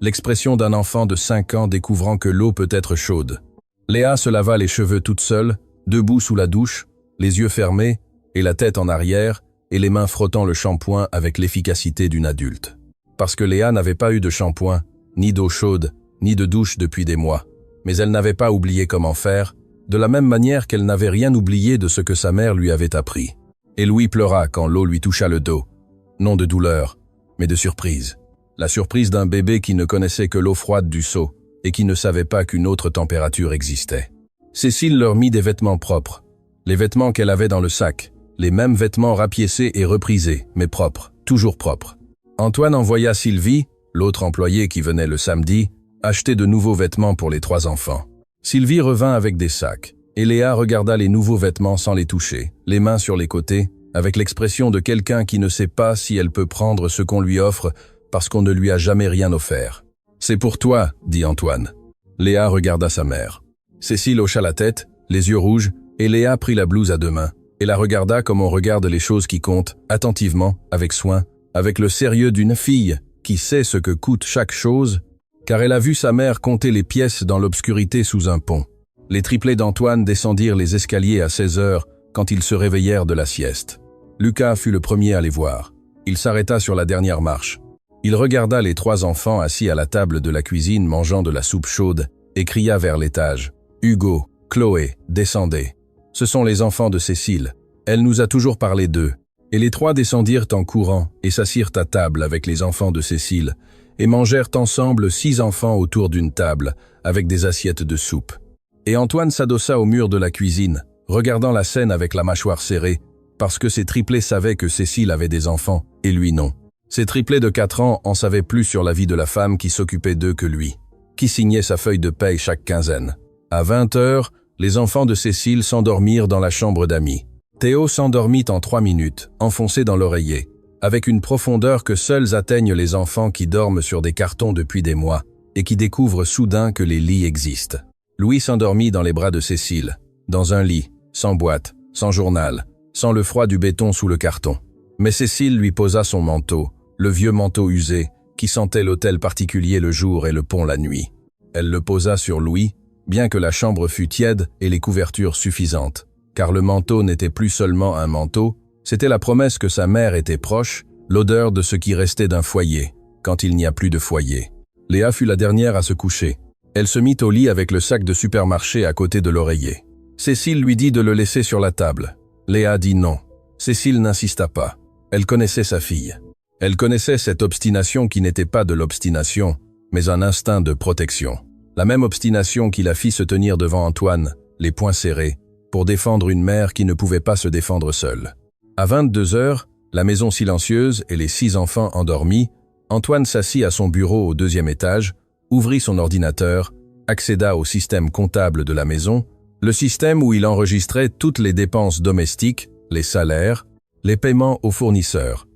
L'expression d'un enfant de 5 ans découvrant que l'eau peut être chaude. Léa se lava les cheveux toute seule, debout sous la douche, les yeux fermés et la tête en arrière et les mains frottant le shampoing avec l'efficacité d'une adulte. Parce que Léa n'avait pas eu de shampoing, ni d'eau chaude, ni de douche depuis des mois. Mais elle n'avait pas oublié comment faire, de la même manière qu'elle n'avait rien oublié de ce que sa mère lui avait appris. Et Louis pleura quand l'eau lui toucha le dos. Non de douleur, mais de surprise. La surprise d'un bébé qui ne connaissait que l'eau froide du seau et qui ne savait pas qu'une autre température existait. Cécile leur mit des vêtements propres, les vêtements qu'elle avait dans le sac, les mêmes vêtements rapiécés et reprisés, mais propres, toujours propres. Antoine envoya Sylvie, l'autre employée qui venait le samedi, acheter de nouveaux vêtements pour les 3 enfants. Sylvie revint avec des sacs, et Léa regarda les nouveaux vêtements sans les toucher, les mains sur les côtés, avec l'expression de quelqu'un qui ne sait pas si elle peut prendre ce qu'on lui offre parce qu'on ne lui a jamais rien offert. « C'est pour toi », dit Antoine. Léa regarda sa mère. Cécile hocha la tête, les yeux rouges, et Léa prit la blouse à 2 mains, et la regarda comme on regarde les choses qui comptent, attentivement, avec soin, avec le sérieux d'une fille qui sait ce que coûte chaque chose, car elle a vu sa mère compter les pièces dans l'obscurité sous un pont. Les triplés d'Antoine descendirent les escaliers à 16 heures quand ils se réveillèrent de la sieste. Lucas fut le premier à les voir. Il s'arrêta sur la dernière marche. Il regarda les 3 enfants assis à la table de la cuisine mangeant de la soupe chaude et cria vers l'étage. « Hugo, Chloé, descendez. Ce sont les enfants de Cécile. Elle nous a toujours parlé d'eux. » Et les 3 descendirent en courant et s'assirent à table avec les enfants de Cécile et mangèrent ensemble 6 enfants autour d'une table avec des assiettes de soupe. Et Antoine s'adossa au mur de la cuisine, regardant la scène avec la mâchoire serrée, parce que ses triplés savaient que Cécile avait des enfants, et lui non. Ses triplés de 4 ans en savaient plus sur la vie de la femme qui s'occupait d'eux que lui, qui signait sa feuille de paye chaque quinzaine. À 20 heures, les enfants de Cécile s'endormirent dans la chambre d'amis. Théo s'endormit en 3 minutes, enfoncé dans l'oreiller, avec une profondeur que seuls atteignent les enfants qui dorment sur des cartons depuis des mois et qui découvrent soudain que les lits existent. Louis s'endormit dans les bras de Cécile, dans un lit, sans boîte, sans journal, sans le froid du béton sous le carton. Mais Cécile lui posa son manteau, le vieux manteau usé, qui sentait l'hôtel particulier le jour et le pont la nuit. Elle le posa sur Louis, bien que la chambre fût tiède et les couvertures suffisantes, car le manteau n'était plus seulement un manteau, c'était la promesse que sa mère était proche, l'odeur de ce qui restait d'un foyer, quand il n'y a plus de foyer. Léa fut la dernière à se coucher. Elle se mit au lit avec le sac de supermarché à côté de l'oreiller. Cécile lui dit de le laisser sur la table. Léa dit non. Cécile n'insista pas. Elle connaissait sa fille. Elle connaissait cette obstination qui n'était pas de l'obstination, mais un instinct de protection. La même obstination qui la fit se tenir devant Antoine, les poings serrés, pour défendre une mère qui ne pouvait pas se défendre seule. À 22 heures, la maison silencieuse et les 6 enfants endormis, Antoine s'assit à son bureau au 2e étage, ouvrit son ordinateur, accéda au système comptable de la maison, le système où il enregistrait toutes les dépenses domestiques, les salaires, les paiements aux fournisseurs.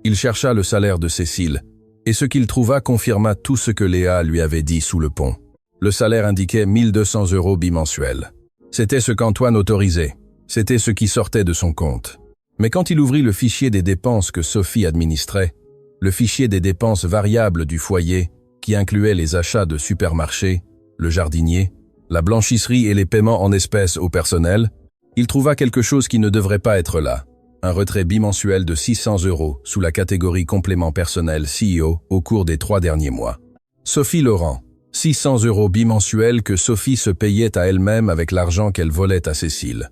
Il chercha le salaire de Cécile, et ce qu'il trouva confirma tout ce que Léa lui avait dit sous le pont. Le salaire indiquait 1 200 € bimensuels. C'était ce qu'Antoine autorisait, c'était ce qui sortait de son compte. Mais quand il ouvrit le fichier des dépenses que Sophie administrait, le fichier des dépenses variables du foyer, qui incluait les achats de supermarché, le jardinier, la blanchisserie et les paiements en espèces au personnel, il trouva quelque chose qui ne devrait pas être là. Un retrait bimensuel de 600 € sous la catégorie complément personnel CEO au cours des 3 derniers mois. Sophie Laurent, 600 € bimensuels que Sophie se payait à elle-même avec l'argent qu'elle volait à Cécile.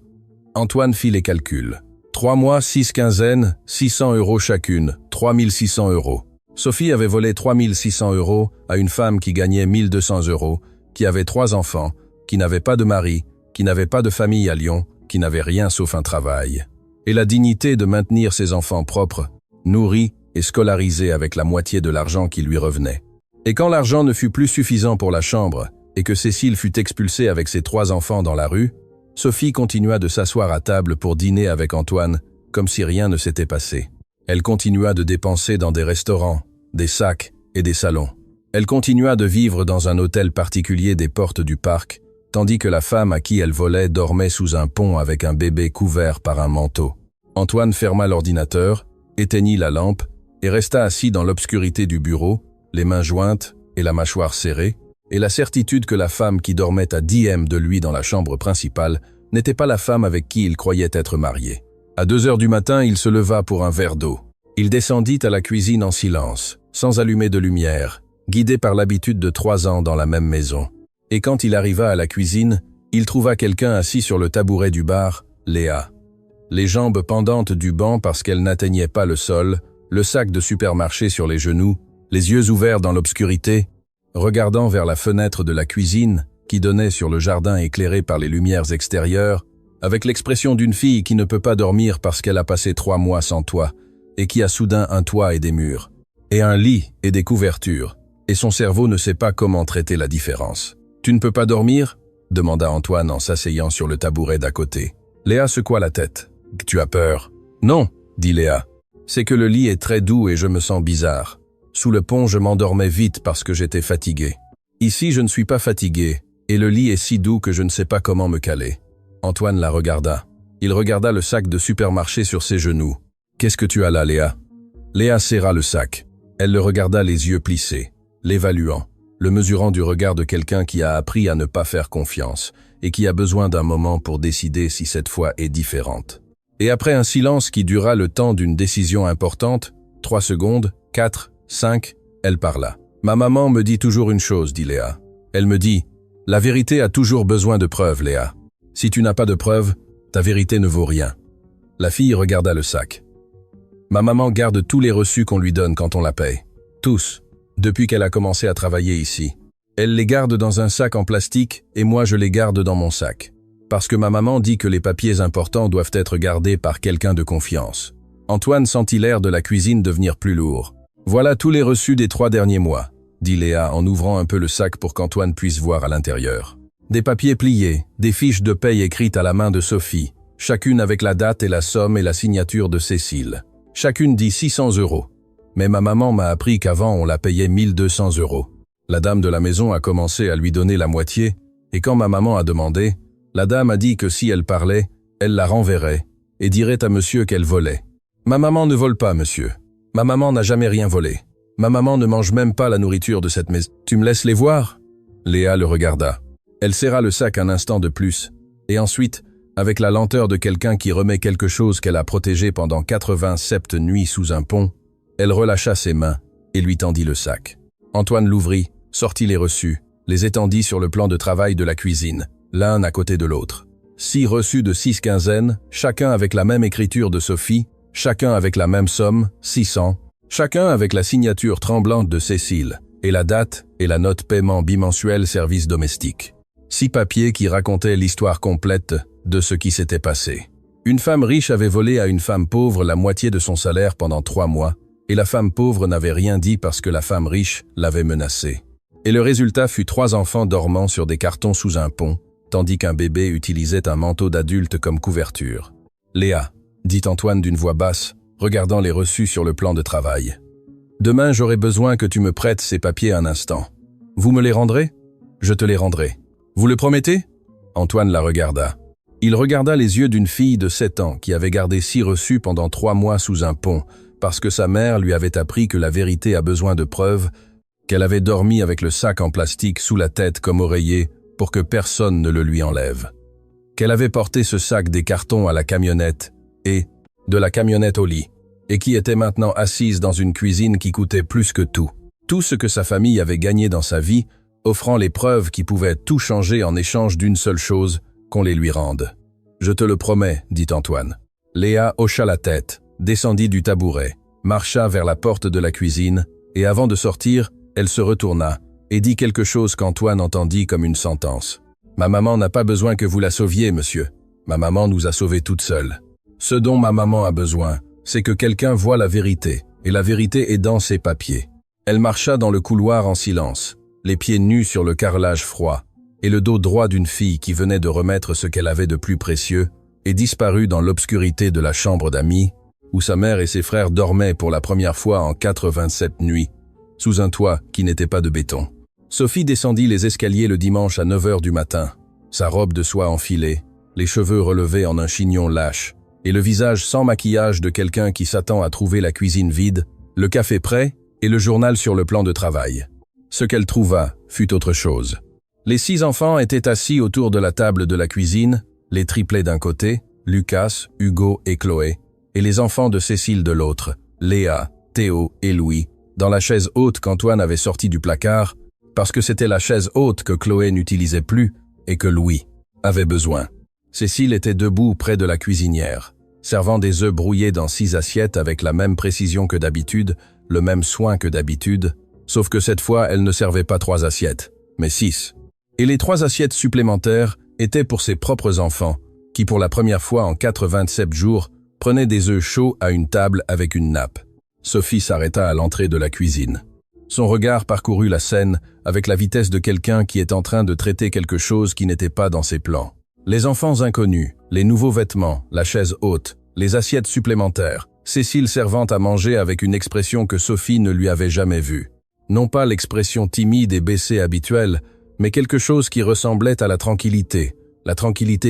Antoine fit les calculs. 3 mois, 6 quinzaines, 600 € chacune, 3600 €. Sophie avait volé 3600 € à une femme qui gagnait 1 200 €, qui avait 3 enfants, qui n'avait pas de mari, qui n'avait pas de famille à Lyon, qui n'avait rien sauf un travail. Et la dignité de maintenir ses enfants propres, nourris et scolarisés avec la moitié de l'argent qui lui revenait. Et quand l'argent ne fut plus suffisant pour la chambre, et que Cécile fut expulsée avec ses 3 enfants dans la rue, Sophie continua de s'asseoir à table pour dîner avec Antoine, comme si rien ne s'était passé. Elle continua de dépenser dans des restaurants, des sacs et des salons. Elle continua de vivre dans un hôtel particulier des portes du parc, tandis que la femme à qui elle volait dormait sous un pont avec un bébé couvert par un manteau. Antoine ferma l'ordinateur, éteignit la lampe et resta assis dans l'obscurité du bureau, les mains jointes et la mâchoire serrée, et la certitude que la femme qui dormait à 10 m de lui dans la chambre principale n'était pas la femme avec qui il croyait être marié. À 2 heures du matin, il se leva pour un verre d'eau. Il descendit à la cuisine en silence, sans allumer de lumière, guidé par l'habitude de 3 ans dans la même maison. Et quand il arriva à la cuisine, il trouva quelqu'un assis sur le tabouret du bar, Léa. Les jambes pendantes du banc parce qu'elle n'atteignait pas le sol, le sac de supermarché sur les genoux, les yeux ouverts dans l'obscurité, regardant vers la fenêtre de la cuisine qui donnait sur le jardin éclairé par les lumières extérieures, avec l'expression d'une fille qui ne peut pas dormir parce qu'elle a passé 3 mois sans toit et qui a soudain un toit et des murs, et un lit et des couvertures, et son cerveau ne sait pas comment traiter la différence. « Tu ne peux pas dormir ?» demanda Antoine en s'asseyant sur le tabouret d'à côté. Léa secoua la tête. « Tu as peur ?»« Non, » dit Léa. « C'est que le lit est très doux et je me sens bizarre. Sous le pont, je m'endormais vite parce que j'étais fatigué. Ici, je ne suis pas fatigué, et le lit est si doux que je ne sais pas comment me caler. » Antoine la regarda. Il regarda le sac de supermarché sur ses genoux. « Qu'est-ce que tu as là, Léa ?» Léa serra le sac. Elle le regarda les yeux plissés, l'évaluant, le mesurant du regard de quelqu'un qui a appris à ne pas faire confiance et qui a besoin d'un moment pour décider si cette fois est différente. Et après un silence qui dura le temps d'une décision importante, 3 secondes, 4, 5, elle parla. « Ma maman me dit toujours une chose, dit Léa. Elle me dit, la vérité a toujours besoin de preuves, Léa. Si tu n'as pas de preuves, ta vérité ne vaut rien. » La fille regarda le sac. « Ma maman garde tous les reçus qu'on lui donne quand on la paye. Tous, depuis qu'elle a commencé à travailler ici. Elle les garde dans un sac en plastique et moi je les garde dans mon sac. Parce que ma maman dit que les papiers importants doivent être gardés par quelqu'un de confiance. » Antoine sentit l'air de la cuisine devenir plus lourd. « Voilà tous les reçus des 3 derniers mois, » dit Léa en ouvrant un peu le sac pour qu'Antoine puisse voir à l'intérieur. Des papiers pliés, des fiches de paye écrites à la main de Sophie, chacune avec la date et la somme et la signature de Cécile. Chacune dit 600 €. Mais ma maman m'a appris qu'avant on la payait 1200 €. La dame de la maison a commencé à lui donner la moitié, et quand ma maman a demandé, la dame a dit que si elle parlait, elle la renverrait, et dirait à monsieur qu'elle volait. Ma maman ne vole pas, monsieur. Ma maman n'a jamais rien volé. Ma maman ne mange même pas la nourriture de cette maison. Tu me laisses les voir ?» Léa le regarda. Elle serra le sac un instant de plus, et ensuite, avec la lenteur de quelqu'un qui remet quelque chose qu'elle a protégé pendant 87 nuits sous un pont, elle relâcha ses mains et lui tendit le sac. Antoine l'ouvrit, sortit les reçus, les étendit sur le plan de travail de la cuisine, l'un à côté de l'autre. 6 reçus de 6 quinzaines, chacun avec la même écriture de Sophie, chacun avec la même somme, 600, chacun avec la signature tremblante de Cécile, et la date et la note paiement bimensuel service domestique. 6 papiers qui racontaient l'histoire complète de ce qui s'était passé. Une femme riche avait volé à une femme pauvre la moitié de son salaire pendant 3 mois, et la femme pauvre n'avait rien dit parce que la femme riche l'avait menacée. Et le résultat fut 3 enfants dormant sur des cartons sous un pont, tandis qu'un bébé utilisait un manteau d'adulte comme couverture. « Léa », dit Antoine d'une voix basse, regardant les reçus sur le plan de travail. « Demain, j'aurai besoin que tu me prêtes ces papiers un instant. Vous me les rendrez ? Je te les rendrai. Vous le promettez ?» Antoine la regarda. Il regarda les yeux d'une fille de 7 ans qui avait gardé 6 reçus pendant 3 mois sous un pont, parce que sa mère lui avait appris que la vérité a besoin de preuves, qu'elle avait dormi avec le sac en plastique sous la tête comme oreiller pour que personne ne le lui enlève. Qu'elle avait porté ce sac des cartons à la camionnette et de la camionnette au lit, et qui était maintenant assise dans une cuisine qui coûtait plus que tout. Tout ce que sa famille avait gagné dans sa vie, offrant les preuves qui pouvaient tout changer en échange d'une seule chose, qu'on les lui rende. « Je te le promets, » dit Antoine. Léa hocha la tête, descendit du tabouret, marcha vers la porte de la cuisine, et avant de sortir, elle se retourna et dit quelque chose qu'Antoine entendit comme une sentence. « Ma maman n'a pas besoin que vous la sauviez, monsieur. Ma maman nous a sauvés toute seule. Ce dont ma maman a besoin, c'est que quelqu'un voie la vérité, et la vérité est dans ses papiers. » Elle marcha dans le couloir en silence, les pieds nus sur le carrelage froid, et le dos droit d'une fille qui venait de remettre ce qu'elle avait de plus précieux et disparut dans l'obscurité de la chambre d'amis, où sa mère et ses frères dormaient pour la première fois en 87 nuits, sous un toit qui n'était pas de béton. Sophie descendit les escaliers le dimanche à 9 h du matin, sa robe de soie enfilée, les cheveux relevés en un chignon lâche, et le visage sans maquillage de quelqu'un qui s'attend à trouver la cuisine vide, le café prêt et le journal sur le plan de travail. Ce qu'elle trouva fut autre chose. Les 6 enfants étaient assis autour de la table de la cuisine, les triplés d'un côté, Lucas, Hugo et Chloé, et les enfants de Cécile de l'autre, Léa, Théo et Louis, dans la chaise haute qu'Antoine avait sortie du placard, parce que c'était la chaise haute que Chloé n'utilisait plus et que Louis avait besoin. Cécile était debout près de la cuisinière, servant des œufs brouillés dans 6 assiettes avec la même précision que d'habitude, le même soin que d'habitude, sauf que cette fois elle ne servait pas 3 assiettes, mais 6. Et les 3 assiettes supplémentaires étaient pour ses propres enfants, qui pour la première fois en 87 jours prenaient des œufs chauds à une table avec une nappe. Sophie s'arrêta à l'entrée de la cuisine. Son regard parcourut la scène avec la vitesse de quelqu'un qui est en train de traiter quelque chose qui n'était pas dans ses plans. Les enfants inconnus, les nouveaux vêtements, la chaise haute, les assiettes supplémentaires, Cécile servant à manger avec une expression que Sophie ne lui avait jamais vue. Non pas l'expression timide et baissée habituelle, mais quelque chose qui ressemblait à la tranquillité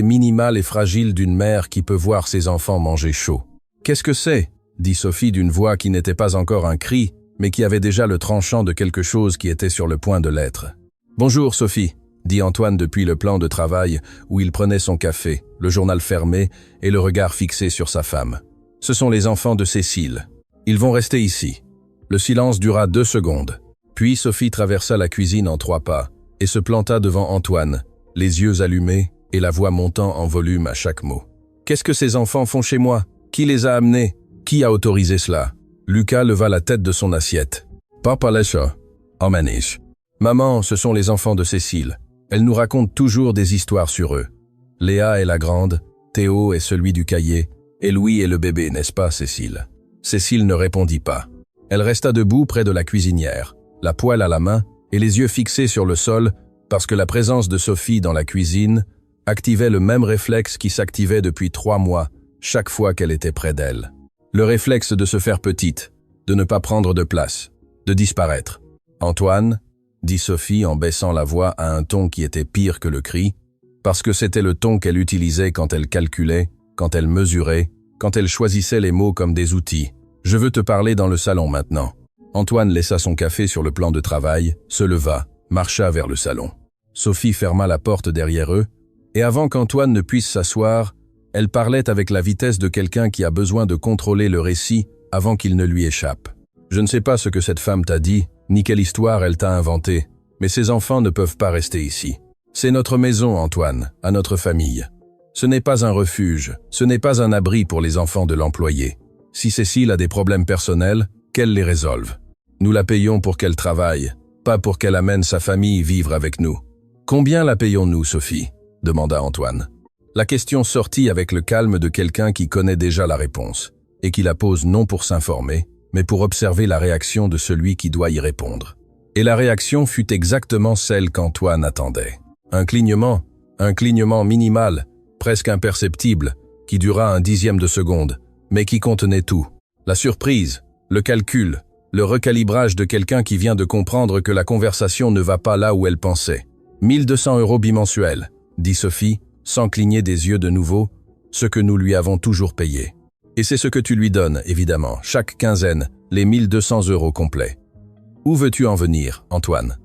minimale et fragile d'une mère qui peut voir ses enfants manger chaud. « Qu'est-ce que c'est ?» dit Sophie d'une voix qui n'était pas encore un cri, mais qui avait déjà le tranchant de quelque chose qui était sur le point de l'être. « Bonjour Sophie », dit Antoine depuis le plan de travail où il prenait son café, le journal fermé et le regard fixé sur sa femme. « Ce sont les enfants de Cécile. Ils vont rester ici. » Le silence dura 2 secondes. Puis Sophie traversa la cuisine en 3 pas et se planta devant Antoine, les yeux allumés et la voix montant en volume à chaque mot. « Qu'est-ce que ces enfants font chez moi? Qui les a amenés? Qui a autorisé cela ?» Lucas leva la tête de son assiette. « Papa Lesha, Amanish. Maman, ce sont les enfants de Cécile. Elle nous raconte toujours des histoires sur eux. Léa est la grande, Théo est celui du cahier, et Louis est le bébé, n'est-ce pas, Cécile ?» Cécile ne répondit pas. Elle resta debout près de la cuisinière, la poêle à la main et les yeux fixés sur le sol parce que la présence de Sophie dans la cuisine activait le même réflexe qui s'activait depuis 3 mois chaque fois qu'elle était près d'elle. Le réflexe de se faire petite, de ne pas prendre de place, de disparaître. « Antoine », dit Sophie en baissant la voix à un ton qui était pire que le cri, parce que c'était le ton qu'elle utilisait quand elle calculait, quand elle mesurait, quand elle choisissait les mots comme des outils. « Je veux te parler dans le salon maintenant. » Antoine laissa son café sur le plan de travail, se leva, marcha vers le salon. Sophie ferma la porte derrière eux, et avant qu'Antoine ne puisse s'asseoir, elle parlait avec la vitesse de quelqu'un qui a besoin de contrôler le récit avant qu'il ne lui échappe. « Je ne sais pas ce que cette femme t'a dit, ni quelle histoire elle t'a inventée, mais ces enfants ne peuvent pas rester ici. C'est notre maison, Antoine, à notre famille. Ce n'est pas un refuge, ce n'est pas un abri pour les enfants de l'employé. Si Cécile a des problèmes personnels, qu'elle les résolve. Nous la payons pour qu'elle travaille, pas pour qu'elle amène sa famille vivre avec nous. »« Combien la payons-nous, Sophie ?» demanda Antoine. La question sortit avec le calme de quelqu'un qui connaît déjà la réponse, et qui la pose non pour s'informer, mais pour observer la réaction de celui qui doit y répondre. Et la réaction fut exactement celle qu'Antoine attendait. Un clignement minimal, presque imperceptible, qui dura un 10e de seconde, mais qui contenait tout. La surprise, le calcul, le recalibrage de quelqu'un qui vient de comprendre que la conversation ne va pas là où elle pensait. « 1200 € bimensuels », dit Sophie, sans cligner des yeux de nouveau, ce que nous lui avons toujours payé. Et c'est ce que tu lui donnes, évidemment, chaque quinzaine, les 1200 € complets. Où veux-tu en venir, Antoine ?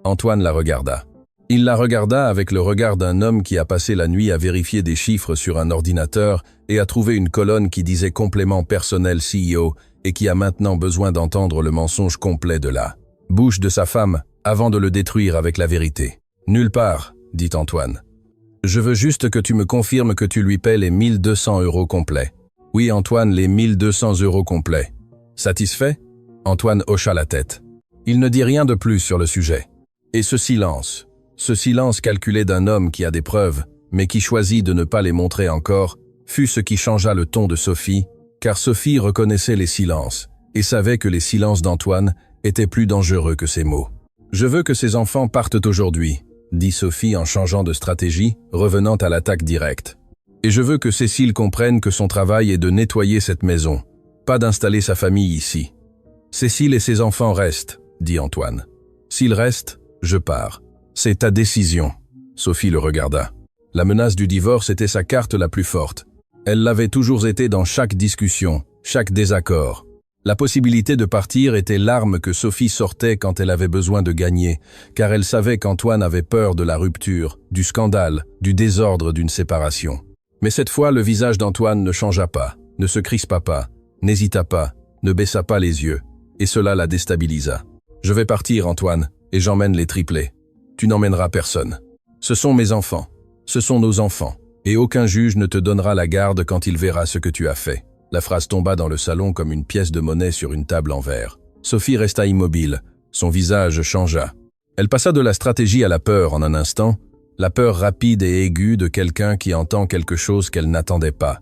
Antoine la regarda. Il la regarda avec le regard d'un homme qui a passé la nuit à vérifier des chiffres sur un ordinateur et a trouvé une colonne qui disait complément personnel CEO et qui a maintenant besoin d'entendre le mensonge complet de la bouche de sa femme avant de le détruire avec la vérité. « Nulle part, » dit Antoine. « Je veux juste que tu me confirmes que tu lui paies les 1200 € complets. » « Oui, Antoine, les 1200 € complets. » « Satisfait ?» Antoine hocha la tête. Il ne dit rien de plus sur le sujet. Et ce silence calculé d'un homme qui a des preuves, mais qui choisit de ne pas les montrer encore, fut ce qui changea le ton de Sophie, car Sophie reconnaissait les silences, et savait que les silences d'Antoine étaient plus dangereux que ses mots. « Je veux que ces enfants partent aujourd'hui, dit Sophie en changeant de stratégie, revenant à l'attaque directe. Et je veux que Cécile comprenne que son travail est de nettoyer cette maison, pas d'installer sa famille ici. Cécile et ses enfants restent, dit Antoine. S'ils restent, je pars. C'est ta décision. Sophie le regarda. La menace du divorce était sa carte la plus forte. Elle l'avait toujours été dans chaque discussion, chaque désaccord. La possibilité de partir était l'arme que Sophie sortait quand elle avait besoin de gagner, car elle savait qu'Antoine avait peur de la rupture, du scandale, du désordre d'une séparation. Mais cette fois, le visage d'Antoine ne changea pas, ne se crispa pas, n'hésita pas, ne baissa pas les yeux, et cela la déstabilisa. « Je vais partir, Antoine, et j'emmène les triplés. Tu n'emmèneras personne. Ce sont mes enfants, ce sont nos enfants, et aucun juge ne te donnera la garde quand il verra ce que tu as fait. » La phrase tomba dans le salon comme une pièce de monnaie sur une table en verre. Sophie resta immobile, son visage changea. Elle passa de la stratégie à la peur en un instant, la peur rapide et aiguë de quelqu'un qui entend quelque chose qu'elle n'attendait pas,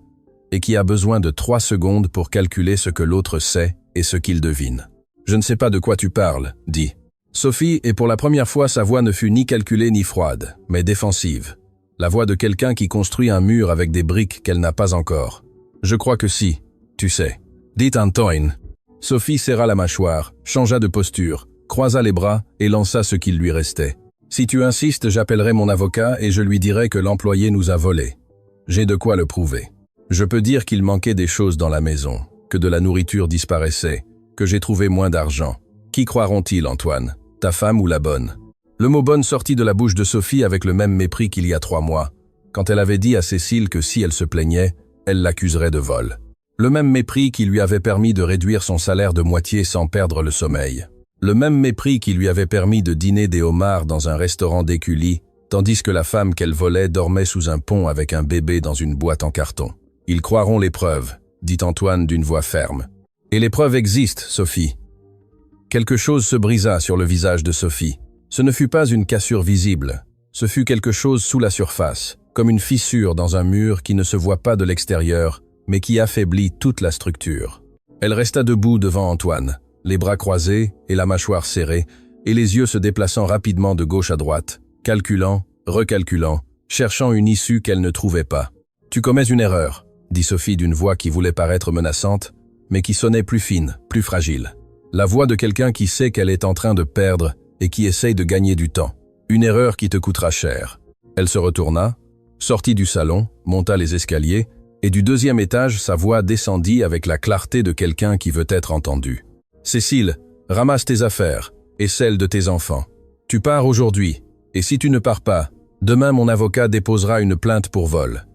et qui a besoin de 3 secondes pour calculer ce que l'autre sait et ce qu'il devine. « Je ne sais pas de quoi tu parles, » dit Sophie, et pour la première fois sa voix ne fut ni calculée ni froide, mais défensive. La voix de quelqu'un qui construit un mur avec des briques qu'elle n'a pas encore. « Je crois que si, tu sais. » dit Antoine. Sophie serra la mâchoire, changea de posture, croisa les bras et lança ce qu'il lui restait. « Si tu insistes, j'appellerai mon avocat et je lui dirai que l'employé nous a volés. J'ai de quoi le prouver. Je peux dire qu'il manquait des choses dans la maison, que de la nourriture disparaissait, que j'ai trouvé moins d'argent. Qui croiront-ils, Antoine? Ta femme ou la bonne ?» Le mot « bonne » sortit de la bouche de Sophie avec le même mépris qu'il y a 3 mois, quand elle avait dit à Cécile que si elle se plaignait, elle l'accuserait de vol. Le même mépris qui lui avait permis de réduire son salaire de moitié sans perdre le sommeil. Le même mépris qui lui avait permis de dîner des homards dans un restaurant d'Écully, tandis que la femme qu'elle volait dormait sous un pont avec un bébé dans une boîte en carton. « Ils croiront les preuves », dit Antoine d'une voix ferme. « Et les preuves existent, Sophie. » Quelque chose se brisa sur le visage de Sophie. Ce ne fut pas une cassure visible, ce fut quelque chose sous la surface, comme une fissure dans un mur qui ne se voit pas de l'extérieur, mais qui affaiblit toute la structure. Elle resta debout devant Antoine, les bras croisés et la mâchoire serrée, et les yeux se déplaçant rapidement de gauche à droite, calculant, recalculant, cherchant une issue qu'elle ne trouvait pas. « Tu commets une erreur », dit Sophie d'une voix qui voulait paraître menaçante, mais qui sonnait plus fine, plus fragile. La voix de quelqu'un qui sait qu'elle est en train de perdre et qui essaye de gagner du temps. Une erreur qui te coûtera cher. Elle se retourna, sortit du salon, monta les escaliers, et du 2e étage, sa voix descendit avec la clarté de quelqu'un qui veut être entendu. « Cécile, ramasse tes affaires, et celles de tes enfants. Tu pars aujourd'hui, et si tu ne pars pas, demain mon avocat déposera une plainte pour vol. »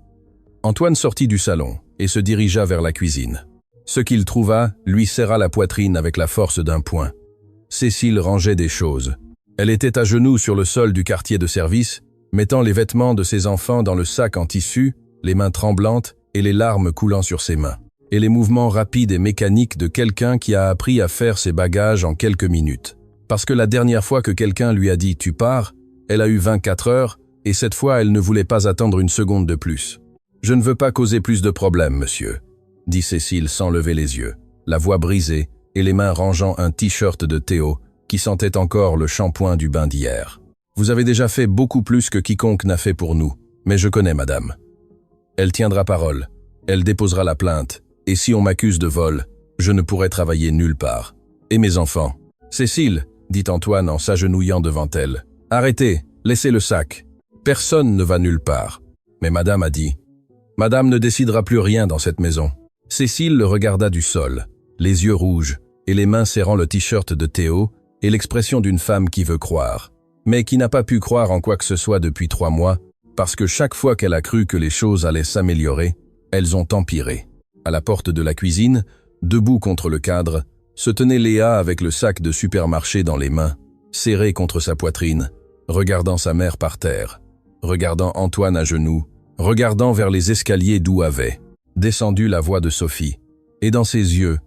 Antoine sortit du salon, et se dirigea vers la cuisine. Ce qu'il trouva lui serra la poitrine avec la force d'un poing. Cécile rangeait des choses. Elle était à genoux sur le sol du quartier de service, mettant les vêtements de ses enfants dans le sac en tissu, les mains tremblantes et les larmes coulant sur ses mains. Et les mouvements rapides et mécaniques de quelqu'un qui a appris à faire ses bagages en quelques minutes. Parce que la dernière fois que quelqu'un lui a dit « tu pars », elle a eu 24 heures, et cette fois elle ne voulait pas attendre une seconde de plus. « Je ne veux pas causer plus de problèmes, monsieur », dit Cécile sans lever les yeux, la voix brisée et les mains rangeant un t-shirt de Théo qui sentait encore le shampoing du bain d'hier. « Vous avez déjà fait beaucoup plus que quiconque n'a fait pour nous, mais je connais madame. Elle tiendra parole, elle déposera la plainte, et si on m'accuse de vol, je ne pourrai travailler nulle part. Et mes enfants ? » « Cécile, » dit Antoine en s'agenouillant devant elle, « arrêtez, laissez le sac. Personne ne va nulle part. » Mais madame a dit, « Madame ne décidera plus rien dans cette maison. » Cécile le regarda du sol, les yeux rouges, et les mains serrant le t-shirt de Théo, et l'expression d'une femme qui veut croire, mais qui n'a pas pu croire en quoi que ce soit depuis 3 mois, parce que chaque fois qu'elle a cru que les choses allaient s'améliorer, elles ont empiré. À la porte de la cuisine, debout contre le cadre, se tenait Léa avec le sac de supermarché dans les mains, serré contre sa poitrine, regardant sa mère par terre, regardant Antoine à genoux, regardant vers les escaliers d'où avait descendu la voix de Sophie. Et dans ses yeux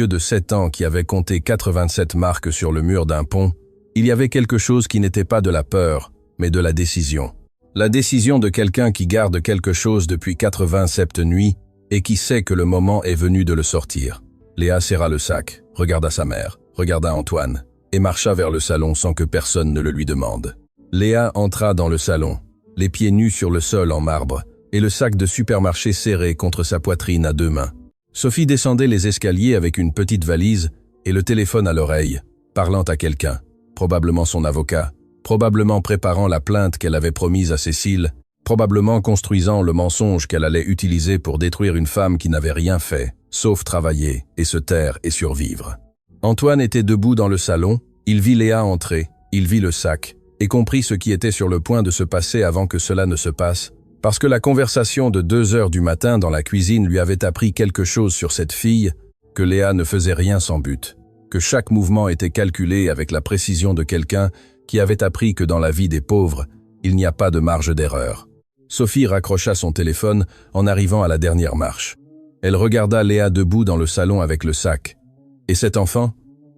de 7 ans qui avaient compté 87 marques sur le mur d'un pont, il y avait quelque chose qui n'était pas de la peur, mais de la décision. La décision de quelqu'un qui garde quelque chose depuis 87 nuits et qui sait que le moment est venu de le sortir. Léa serra le sac, regarda sa mère, regarda Antoine, et marcha vers le salon sans que personne ne le lui demande. Léa entra dans le salon, les pieds nus sur le sol en marbre, et le sac de supermarché serré contre sa poitrine à 2 mains. Sophie descendait les escaliers avec une petite valise et le téléphone à l'oreille, parlant à quelqu'un, probablement son avocat, probablement préparant la plainte qu'elle avait promise à Cécile, probablement construisant le mensonge qu'elle allait utiliser pour détruire une femme qui n'avait rien fait, sauf travailler et se taire et survivre. Antoine était debout dans le salon, il vit Léa entrer, il vit le sac, et comprit ce qui était sur le point de se passer avant que cela ne se passe, parce que la conversation de 2 heures du matin dans la cuisine lui avait appris quelque chose sur cette fille, que Léa ne faisait rien sans but, que chaque mouvement était calculé avec la précision de quelqu'un qui avait appris que dans la vie des pauvres, il n'y a pas de marge d'erreur. Sophie raccrocha son téléphone en arrivant à la dernière marche. Elle regarda Léa debout dans le salon avec le sac. « Et cet enfant?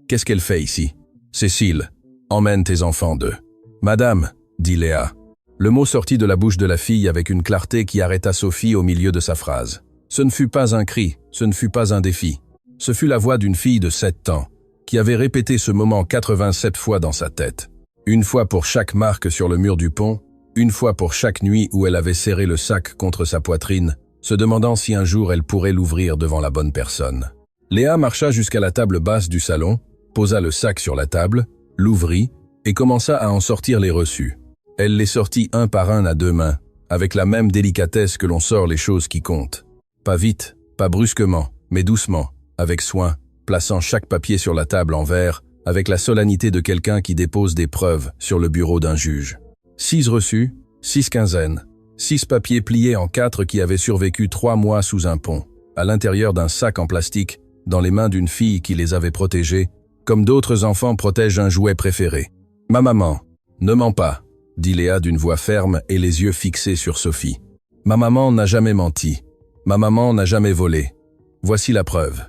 Qu'est-ce qu'elle fait ici? »« Cécile, emmène tes enfants d'eux. »« Madame, dit Léa. » Le mot sortit de la bouche de la fille avec une clarté qui arrêta Sophie au milieu de sa phrase. Ce ne fut pas un cri, ce ne fut pas un défi. Ce fut la voix d'une fille de 7 ans, qui avait répété ce moment 87 fois dans sa tête. Une fois pour chaque marque sur le mur du pont, une fois pour chaque nuit où elle avait serré le sac contre sa poitrine, se demandant si un jour elle pourrait l'ouvrir devant la bonne personne. Léa marcha jusqu'à la table basse du salon, posa le sac sur la table, l'ouvrit et commença à en sortir les reçus. Elle les sortit un par un à 2 mains, avec la même délicatesse que l'on sort les choses qui comptent. Pas vite, pas brusquement, mais doucement, avec soin, plaçant chaque papier sur la table en verre, avec la solennité de quelqu'un qui dépose des preuves sur le bureau d'un juge. 6 reçus, 6 quinzaines, 6 papiers pliés en 4 qui avaient survécu 3 mois sous un pont, à l'intérieur d'un sac en plastique, dans les mains d'une fille qui les avait protégés, comme d'autres enfants protègent un jouet préféré. « Ma maman, ne mens pas », dit Léa d'une voix ferme et les yeux fixés sur Sophie. « Ma maman n'a jamais menti. Ma maman n'a jamais volé. Voici la preuve. »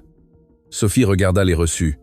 Sophie regarda les reçus.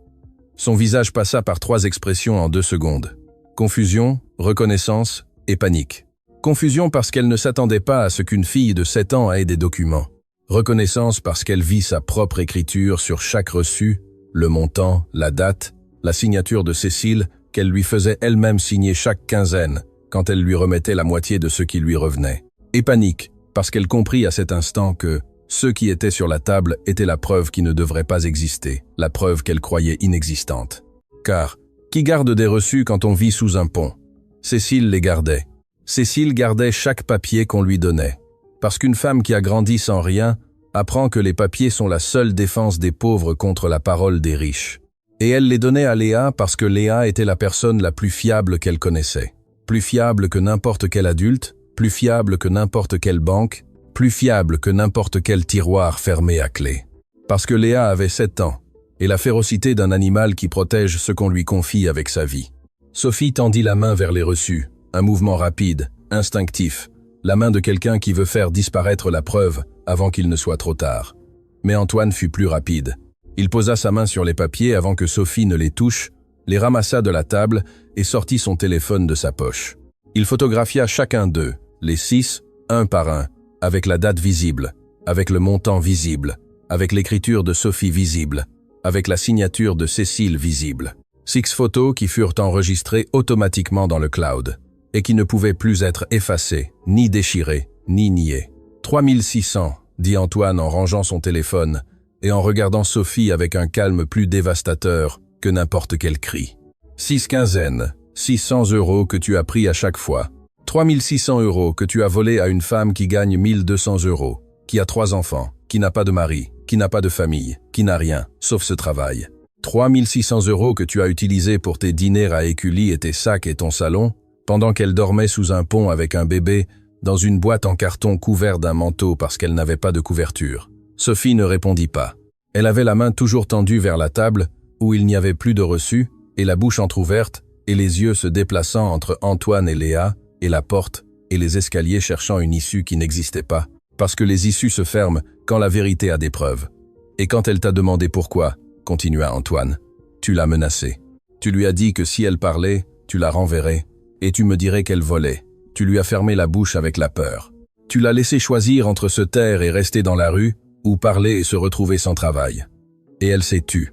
Son visage passa par 3 expressions en 2 secondes. Confusion, reconnaissance et panique. Confusion parce qu'elle ne s'attendait pas à ce qu'une fille de 7 ans ait des documents. Reconnaissance parce qu'elle vit sa propre écriture sur chaque reçu, le montant, la date, la signature de Cécile qu'elle lui faisait elle-même signer chaque quinzaine quand elle lui remettait la moitié de ce qui lui revenait. Et panique parce qu'elle comprit à cet instant que ce qui était sur la table était la preuve qui ne devrait pas exister, la preuve qu'elle croyait inexistante. Car, qui garde des reçus quand on vit sous un pont? Cécile les gardait. Cécile gardait chaque papier qu'on lui donnait. Parce qu'une femme qui a grandi sans rien apprend que les papiers sont la seule défense des pauvres contre la parole des riches. Et elle les donnait à Léa parce que Léa était la personne la plus fiable qu'elle connaissait. Plus fiable que n'importe quel adulte, plus fiable que n'importe quelle banque, plus fiable que n'importe quel tiroir fermé à clé. Parce que Léa avait 7 ans, et la férocité d'un animal qui protège ce qu'on lui confie avec sa vie. Sophie tendit la main vers les reçus, un mouvement rapide, instinctif, la main de quelqu'un qui veut faire disparaître la preuve avant qu'il ne soit trop tard. Mais Antoine fut plus rapide. Il posa sa main sur les papiers avant que Sophie ne les touche, les ramassa de la table et sortit son téléphone de sa poche. Il photographia chacun d'eux, les 6, un par un, avec la date visible, avec le montant visible, avec l'écriture de Sophie visible, avec la signature de Cécile visible. 6 photos qui furent enregistrées automatiquement dans le cloud et qui ne pouvaient plus être effacées, ni déchirées, ni niées. 3600, dit Antoine en rangeant son téléphone et en regardant Sophie avec un calme plus dévastateur que n'importe quel cri. 6 quinzaines, 600 € que tu as pris à chaque fois. 3600 € que tu as volé à une femme qui gagne 1200 €, qui a 3 enfants, qui n'a pas de mari, qui n'a pas de famille, qui n'a rien, sauf ce travail. 3600 € que tu as utilisés pour tes dîners à Écully et tes sacs et ton salon, pendant qu'elle dormait sous un pont avec un bébé, dans une boîte en carton couvert d'un manteau parce qu'elle n'avait pas de couverture. Sophie ne répondit pas. Elle avait la main toujours tendue vers la table, où il n'y avait plus de reçu, et la bouche entr'ouverte, et les yeux se déplaçant entre Antoine et Léa, et la porte, et les escaliers cherchant une issue qui n'existait pas, parce que les issues se ferment quand la vérité a des preuves. Et quand elle t'a demandé pourquoi, continua Antoine, tu l'as menacée. Tu lui as dit que si elle parlait, tu la renverrais, et tu me dirais qu'elle volait. Tu lui as fermé la bouche avec la peur. Tu l'as laissé choisir entre se taire et rester dans la rue, ou parler et se retrouver sans travail. Et elle s'est tue.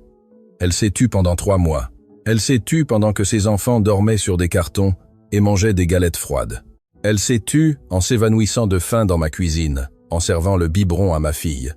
Elle s'est tue pendant 3 mois. Elle s'est tue pendant que ses enfants dormaient sur des cartons, et mangeait des galettes froides. Elle s'est tue en s'évanouissant de faim dans ma cuisine, en servant le biberon à ma fille.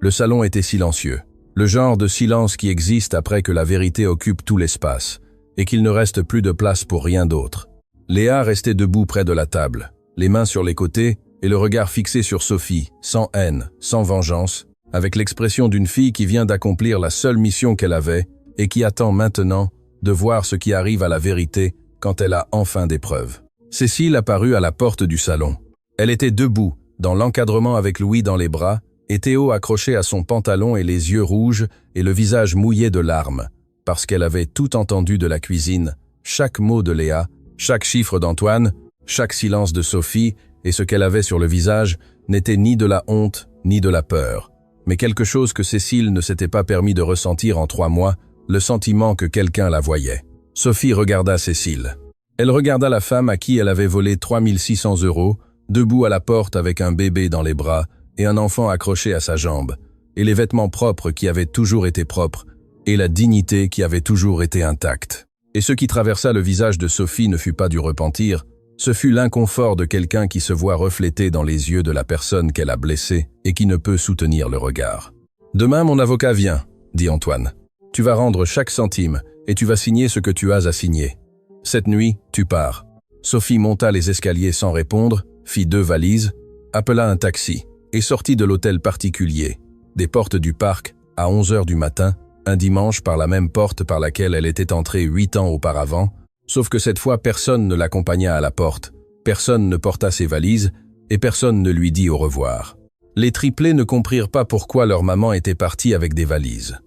Le salon était silencieux. Le genre de silence qui existe après que la vérité occupe tout l'espace, et qu'il ne reste plus de place pour rien d'autre. Léa restait debout près de la table, les mains sur les côtés et le regard fixé sur Sophie, sans haine, sans vengeance, avec l'expression d'une fille qui vient d'accomplir la seule mission qu'elle avait et qui attend maintenant de voir ce qui arrive à la vérité quand elle a enfin des preuves. Cécile apparut à la porte du salon. Elle était debout, dans l'encadrement avec Louis dans les bras, et Théo accroché à son pantalon et les yeux rouges et le visage mouillé de larmes, parce qu'elle avait tout entendu de la cuisine, chaque mot de Léa, chaque chiffre d'Antoine, chaque silence de Sophie, et ce qu'elle avait sur le visage n'était ni de la honte ni de la peur, mais quelque chose que Cécile ne s'était pas permis de ressentir en 3 mois, le sentiment que quelqu'un la voyait. Sophie regarda Cécile. Elle regarda la femme à qui elle avait volé 3 600 €, debout à la porte avec un bébé dans les bras et un enfant accroché à sa jambe, et les vêtements propres qui avaient toujours été propres, et la dignité qui avait toujours été intacte. Et ce qui traversa le visage de Sophie ne fut pas du repentir, ce fut l'inconfort de quelqu'un qui se voit reflété dans les yeux de la personne qu'elle a blessée et qui ne peut soutenir le regard. « Demain, mon avocat vient, » dit Antoine. « Tu vas rendre chaque centime et tu vas signer ce que tu as à signer. Cette nuit, tu pars. » Sophie monta les escaliers sans répondre, fit 2 valises, appela un taxi et sortit de l'hôtel particulier, des portes du parc, à 11 h du matin, un dimanche par la même porte par laquelle elle était entrée 8 ans auparavant, sauf que cette fois personne ne l'accompagna à la porte, personne ne porta ses valises et personne ne lui dit au revoir. Les triplés ne comprirent pas pourquoi leur maman était partie avec des valises.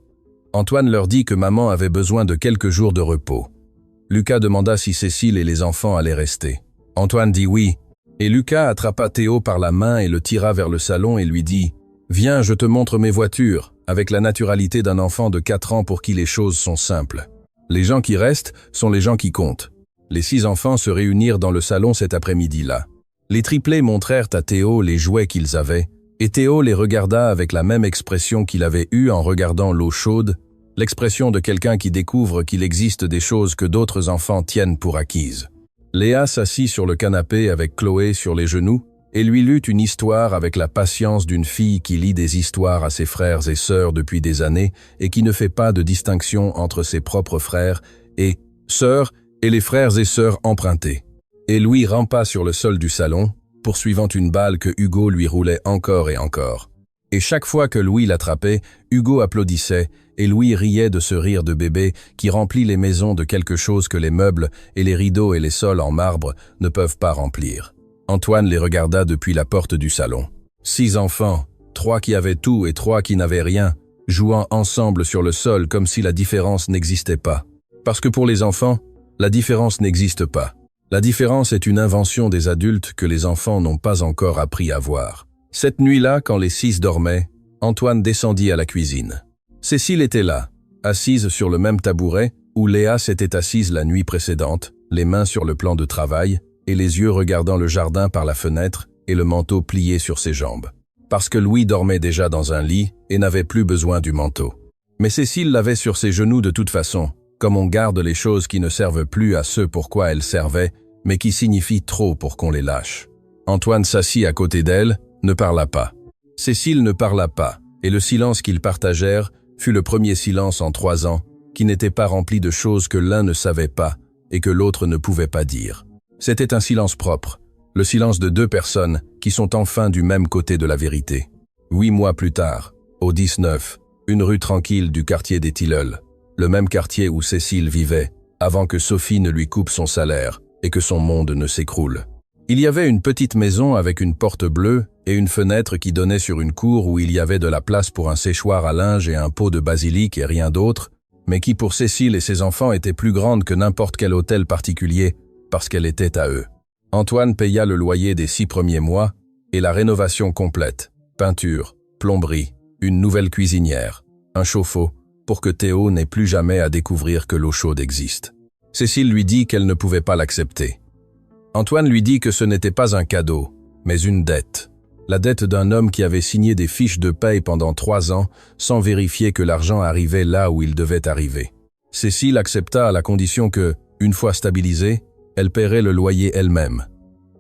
Antoine leur dit que maman avait besoin de quelques jours de repos. Lucas demanda si Cécile et les enfants allaient rester. Antoine dit oui, et Lucas attrapa Théo par la main et le tira vers le salon et lui dit « Viens, je te montre mes voitures », avec la naturalité d'un enfant de 4 ans pour qui les choses sont simples. Les gens qui restent sont les gens qui comptent. Les 6 enfants se réunirent dans le salon cet après-midi-là. Les triplés montrèrent à Théo les jouets qu'ils avaient, et Théo les regarda avec la même expression qu'il avait eue en regardant l'eau chaude, l'expression de quelqu'un qui découvre qu'il existe des choses que d'autres enfants tiennent pour acquises. Léa s'assit sur le canapé avec Chloé sur les genoux et lui lut une histoire avec la patience d'une fille qui lit des histoires à ses frères et sœurs depuis des années et qui ne fait pas de distinction entre ses propres frères et sœurs et les frères et sœurs empruntés. Et Louis rampa sur le sol du salon, poursuivant une balle que Hugo lui roulait encore et encore. Et chaque fois que Louis l'attrapait, Hugo applaudissait et Louis riait de ce rire de bébé qui remplit les maisons de quelque chose que les meubles et les rideaux et les sols en marbre ne peuvent pas remplir. Antoine les regarda depuis la porte du salon. 6 enfants, 3 qui avaient tout et 3 qui n'avaient rien, jouant ensemble sur le sol comme si la différence n'existait pas. Parce que pour les enfants, la différence n'existe pas. La différence est une invention des adultes que les enfants n'ont pas encore appris à voir. Cette nuit-là, quand les 6 dormaient, Antoine descendit à la cuisine. Cécile était là, assise sur le même tabouret où Léa s'était assise la nuit précédente, les mains sur le plan de travail et les yeux regardant le jardin par la fenêtre et le manteau plié sur ses jambes. Parce que Louis dormait déjà dans un lit et n'avait plus besoin du manteau. Mais Cécile l'avait sur ses genoux de toute façon, comme on garde les choses qui ne servent plus à ceux pour quoi elles servaient, mais qui signifient trop pour qu'on les lâche. Antoine s'assit à côté d'elle, ne parla pas. Cécile ne parla pas, et le silence qu'ils partagèrent fut le premier silence en 3 ans, qui n'était pas rempli de choses que l'un ne savait pas et que l'autre ne pouvait pas dire. C'était un silence propre, le silence de 2 personnes qui sont enfin du même côté de la vérité. 8 mois plus tard, au 19, une rue tranquille du quartier des Tilleuls, le même quartier où Cécile vivait, avant que Sophie ne lui coupe son salaire et que son monde ne s'écroule. Il y avait une petite maison avec une porte bleue et une fenêtre qui donnait sur une cour où il y avait de la place pour un séchoir à linge et un pot de basilic et rien d'autre, mais qui pour Cécile et ses enfants était plus grande que n'importe quel hôtel particulier parce qu'elle était à eux. Antoine paya le loyer des 6 premiers mois et la rénovation complète, peinture, plomberie, une nouvelle cuisinière, un chauffe-eau, pour que Théo n'ait plus jamais à découvrir que l'eau chaude existe. Cécile lui dit qu'elle ne pouvait pas l'accepter. Antoine lui dit que ce n'était pas un cadeau, mais une dette. La dette d'un homme qui avait signé des fiches de paye pendant 3 ans sans vérifier que l'argent arrivait là où il devait arriver. Cécile accepta à la condition que, une fois stabilisée, Elle paierait le loyer elle-même.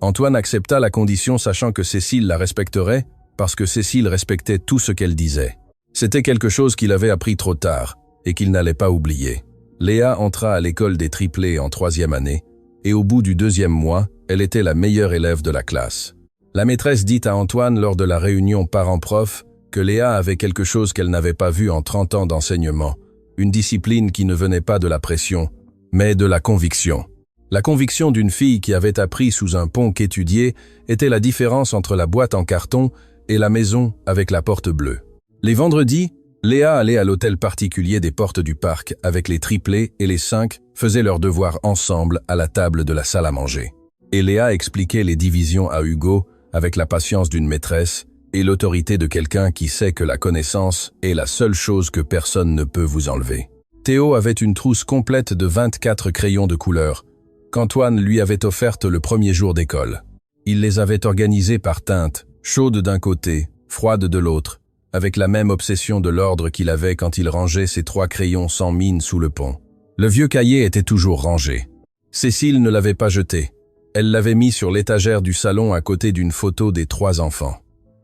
Antoine accepta la condition sachant que Cécile la respecterait parce que Cécile respectait tout ce qu'elle disait. C'était quelque chose qu'il avait appris trop tard et qu'il n'allait pas oublier. Léa entra à l'école des triplés en 3e année et au bout du 2e mois, elle était la meilleure élève de la classe. La maîtresse dit à Antoine lors de la réunion parents-prof que Léa avait quelque chose qu'elle n'avait pas vu en 30 ans d'enseignement, une discipline qui ne venait pas de la pression, mais de la conviction. La conviction d'une fille qui avait appris sous un pont qu'étudier était la différence entre la boîte en carton et la maison avec la porte bleue. Les vendredis, Léa allait à l'hôtel particulier des portes du parc avec les triplés et les 5 faisaient leurs devoirs ensemble à la table de la salle à manger. Et Léa expliquait les divisions à Hugo avec la patience d'une maîtresse et l'autorité de quelqu'un qui sait que la connaissance est la seule chose que personne ne peut vous enlever. Théo avait une trousse complète de 24 crayons de couleur qu'Antoine lui avait offerte le premier jour d'école. Il les avait organisées par teinte, chaude d'un côté, froide de l'autre, avec la même obsession de l'ordre qu'il avait quand il rangeait ses 3 crayons sans mine sous le pont. Le vieux cahier était toujours rangé. Cécile ne l'avait pas jeté. Elle l'avait mis sur l'étagère du salon à côté d'une photo des 3 enfants.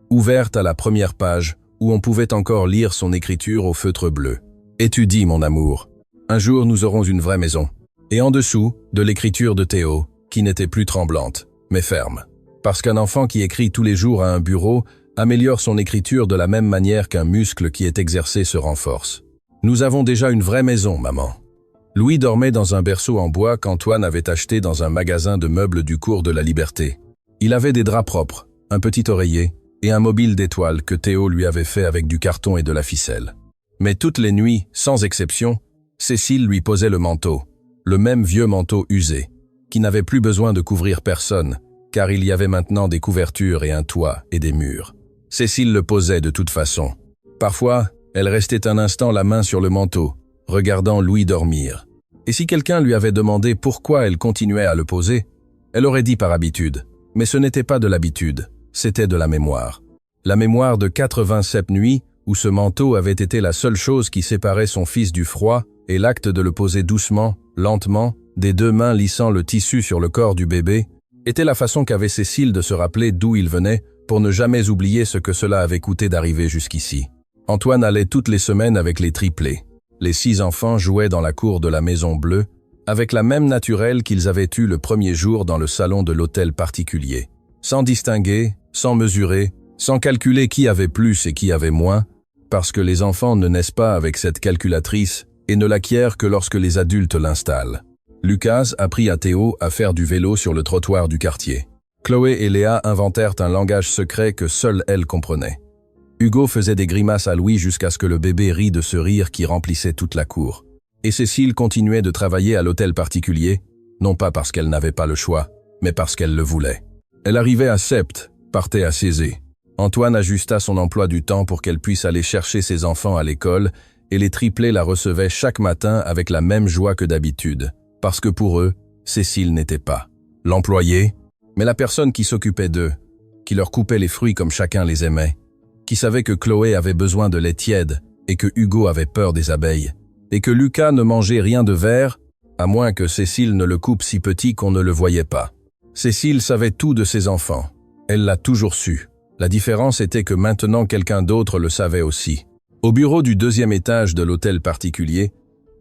Ouverte à la première page, où on pouvait encore lire son écriture au feutre bleu. « Étudie, mon amour. Un jour, nous aurons une vraie maison. » Et en dessous, de l'écriture de Théo, qui n'était plus tremblante, mais ferme. Parce qu'un enfant qui écrit tous les jours à un bureau améliore son écriture de la même manière qu'un muscle qui est exercé se renforce. « Nous avons déjà une vraie maison, maman. » Louis dormait dans un berceau en bois qu'Antoine avait acheté dans un magasin de meubles du cours de la Liberté. Il avait des draps propres, un petit oreiller et un mobile d'étoiles que Théo lui avait fait avec du carton et de la ficelle. Mais toutes les nuits, sans exception, Cécile lui posait le manteau, le même vieux manteau usé, qui n'avait plus besoin de couvrir personne, car il y avait maintenant des couvertures et un toit et des murs. Cécile le posait de toute façon. Parfois, elle restait un instant la main sur le manteau, regardant Louis dormir. Et si quelqu'un lui avait demandé pourquoi elle continuait à le poser, elle aurait dit par habitude. Mais ce n'était pas de l'habitude, c'était de la mémoire. La mémoire de 87 nuits où ce manteau avait été la seule chose qui séparait son fils du froid et l'acte de le poser doucement, lentement, des 2 mains lissant le tissu sur le corps du bébé, était la façon qu'avait Cécile de se rappeler d'où il venait pour ne jamais oublier ce que cela avait coûté d'arriver jusqu'ici. Antoine allait toutes les semaines avec les triplés. Les 6 enfants jouaient dans la cour de la Maison Bleue, avec la même naturelle qu'ils avaient eue le premier jour dans le salon de l'hôtel particulier. Sans distinguer, sans mesurer, sans calculer qui avait plus et qui avait moins, parce que les enfants ne naissent pas avec cette calculatrice et ne l'acquièrent que lorsque les adultes l'installent. Lucas apprit à Théo à faire du vélo sur le trottoir du quartier. Chloé et Léa inventèrent un langage secret que seule elle comprenait. Hugo faisait des grimaces à Louis jusqu'à ce que le bébé rit de ce rire qui remplissait toute la cour. Et Cécile continuait de travailler à l'hôtel particulier, non pas parce qu'elle n'avait pas le choix, mais parce qu'elle le voulait. Elle arrivait à Sept, partait à Cézé. Antoine ajusta son emploi du temps pour qu'elle puisse aller chercher ses enfants à l'école et les triplés la recevaient chaque matin avec la même joie que d'habitude, parce que pour eux, Cécile n'était pas l'employé, mais la personne qui s'occupait d'eux, qui leur coupait les fruits comme chacun les aimait, qui savait que Chloé avait besoin de lait tiède et que Hugo avait peur des abeilles, et que Lucas ne mangeait rien de vert, à moins que Cécile ne le coupe si petit qu'on ne le voyait pas. Cécile savait tout de ses enfants. Elle l'a toujours su. La différence était que maintenant quelqu'un d'autre le savait aussi. Au bureau du 2e étage de l'hôtel particulier,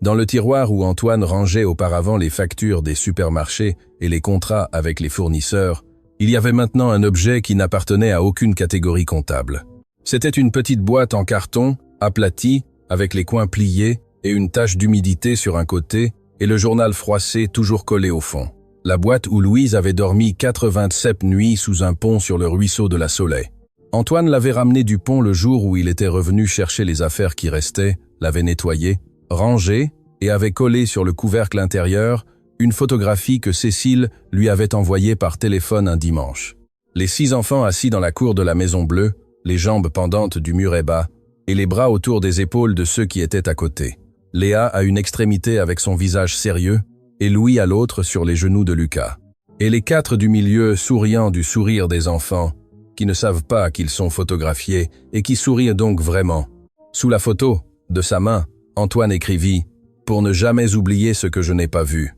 dans le tiroir où Antoine rangeait auparavant les factures des supermarchés et les contrats avec les fournisseurs, il y avait maintenant un objet qui n'appartenait à aucune catégorie comptable. C'était une petite boîte en carton, aplatie, avec les coins pliés et une tache d'humidité sur un côté et le journal froissé toujours collé au fond. La boîte où Louise avait dormi 87 nuits sous un pont sur le ruisseau de la Soleil. Antoine l'avait ramenée du pont le jour où il était revenu chercher les affaires qui restaient, l'avait nettoyée, rangée et avait collé sur le couvercle intérieur une photographie que Cécile lui avait envoyée par téléphone un dimanche. Les 6 enfants assis dans la cour de la Maison Bleue, les jambes pendantes du muret bas et les bras autour des épaules de ceux qui étaient à côté. Léa à une extrémité avec son visage sérieux et Louis à l'autre sur les genoux de Lucas. Et les 4 du milieu souriant du sourire des enfants, qui ne savent pas qu'ils sont photographiés et qui sourient donc vraiment. Sous la photo, de sa main, Antoine écrivit « Pour ne jamais oublier ce que je n'ai pas vu ».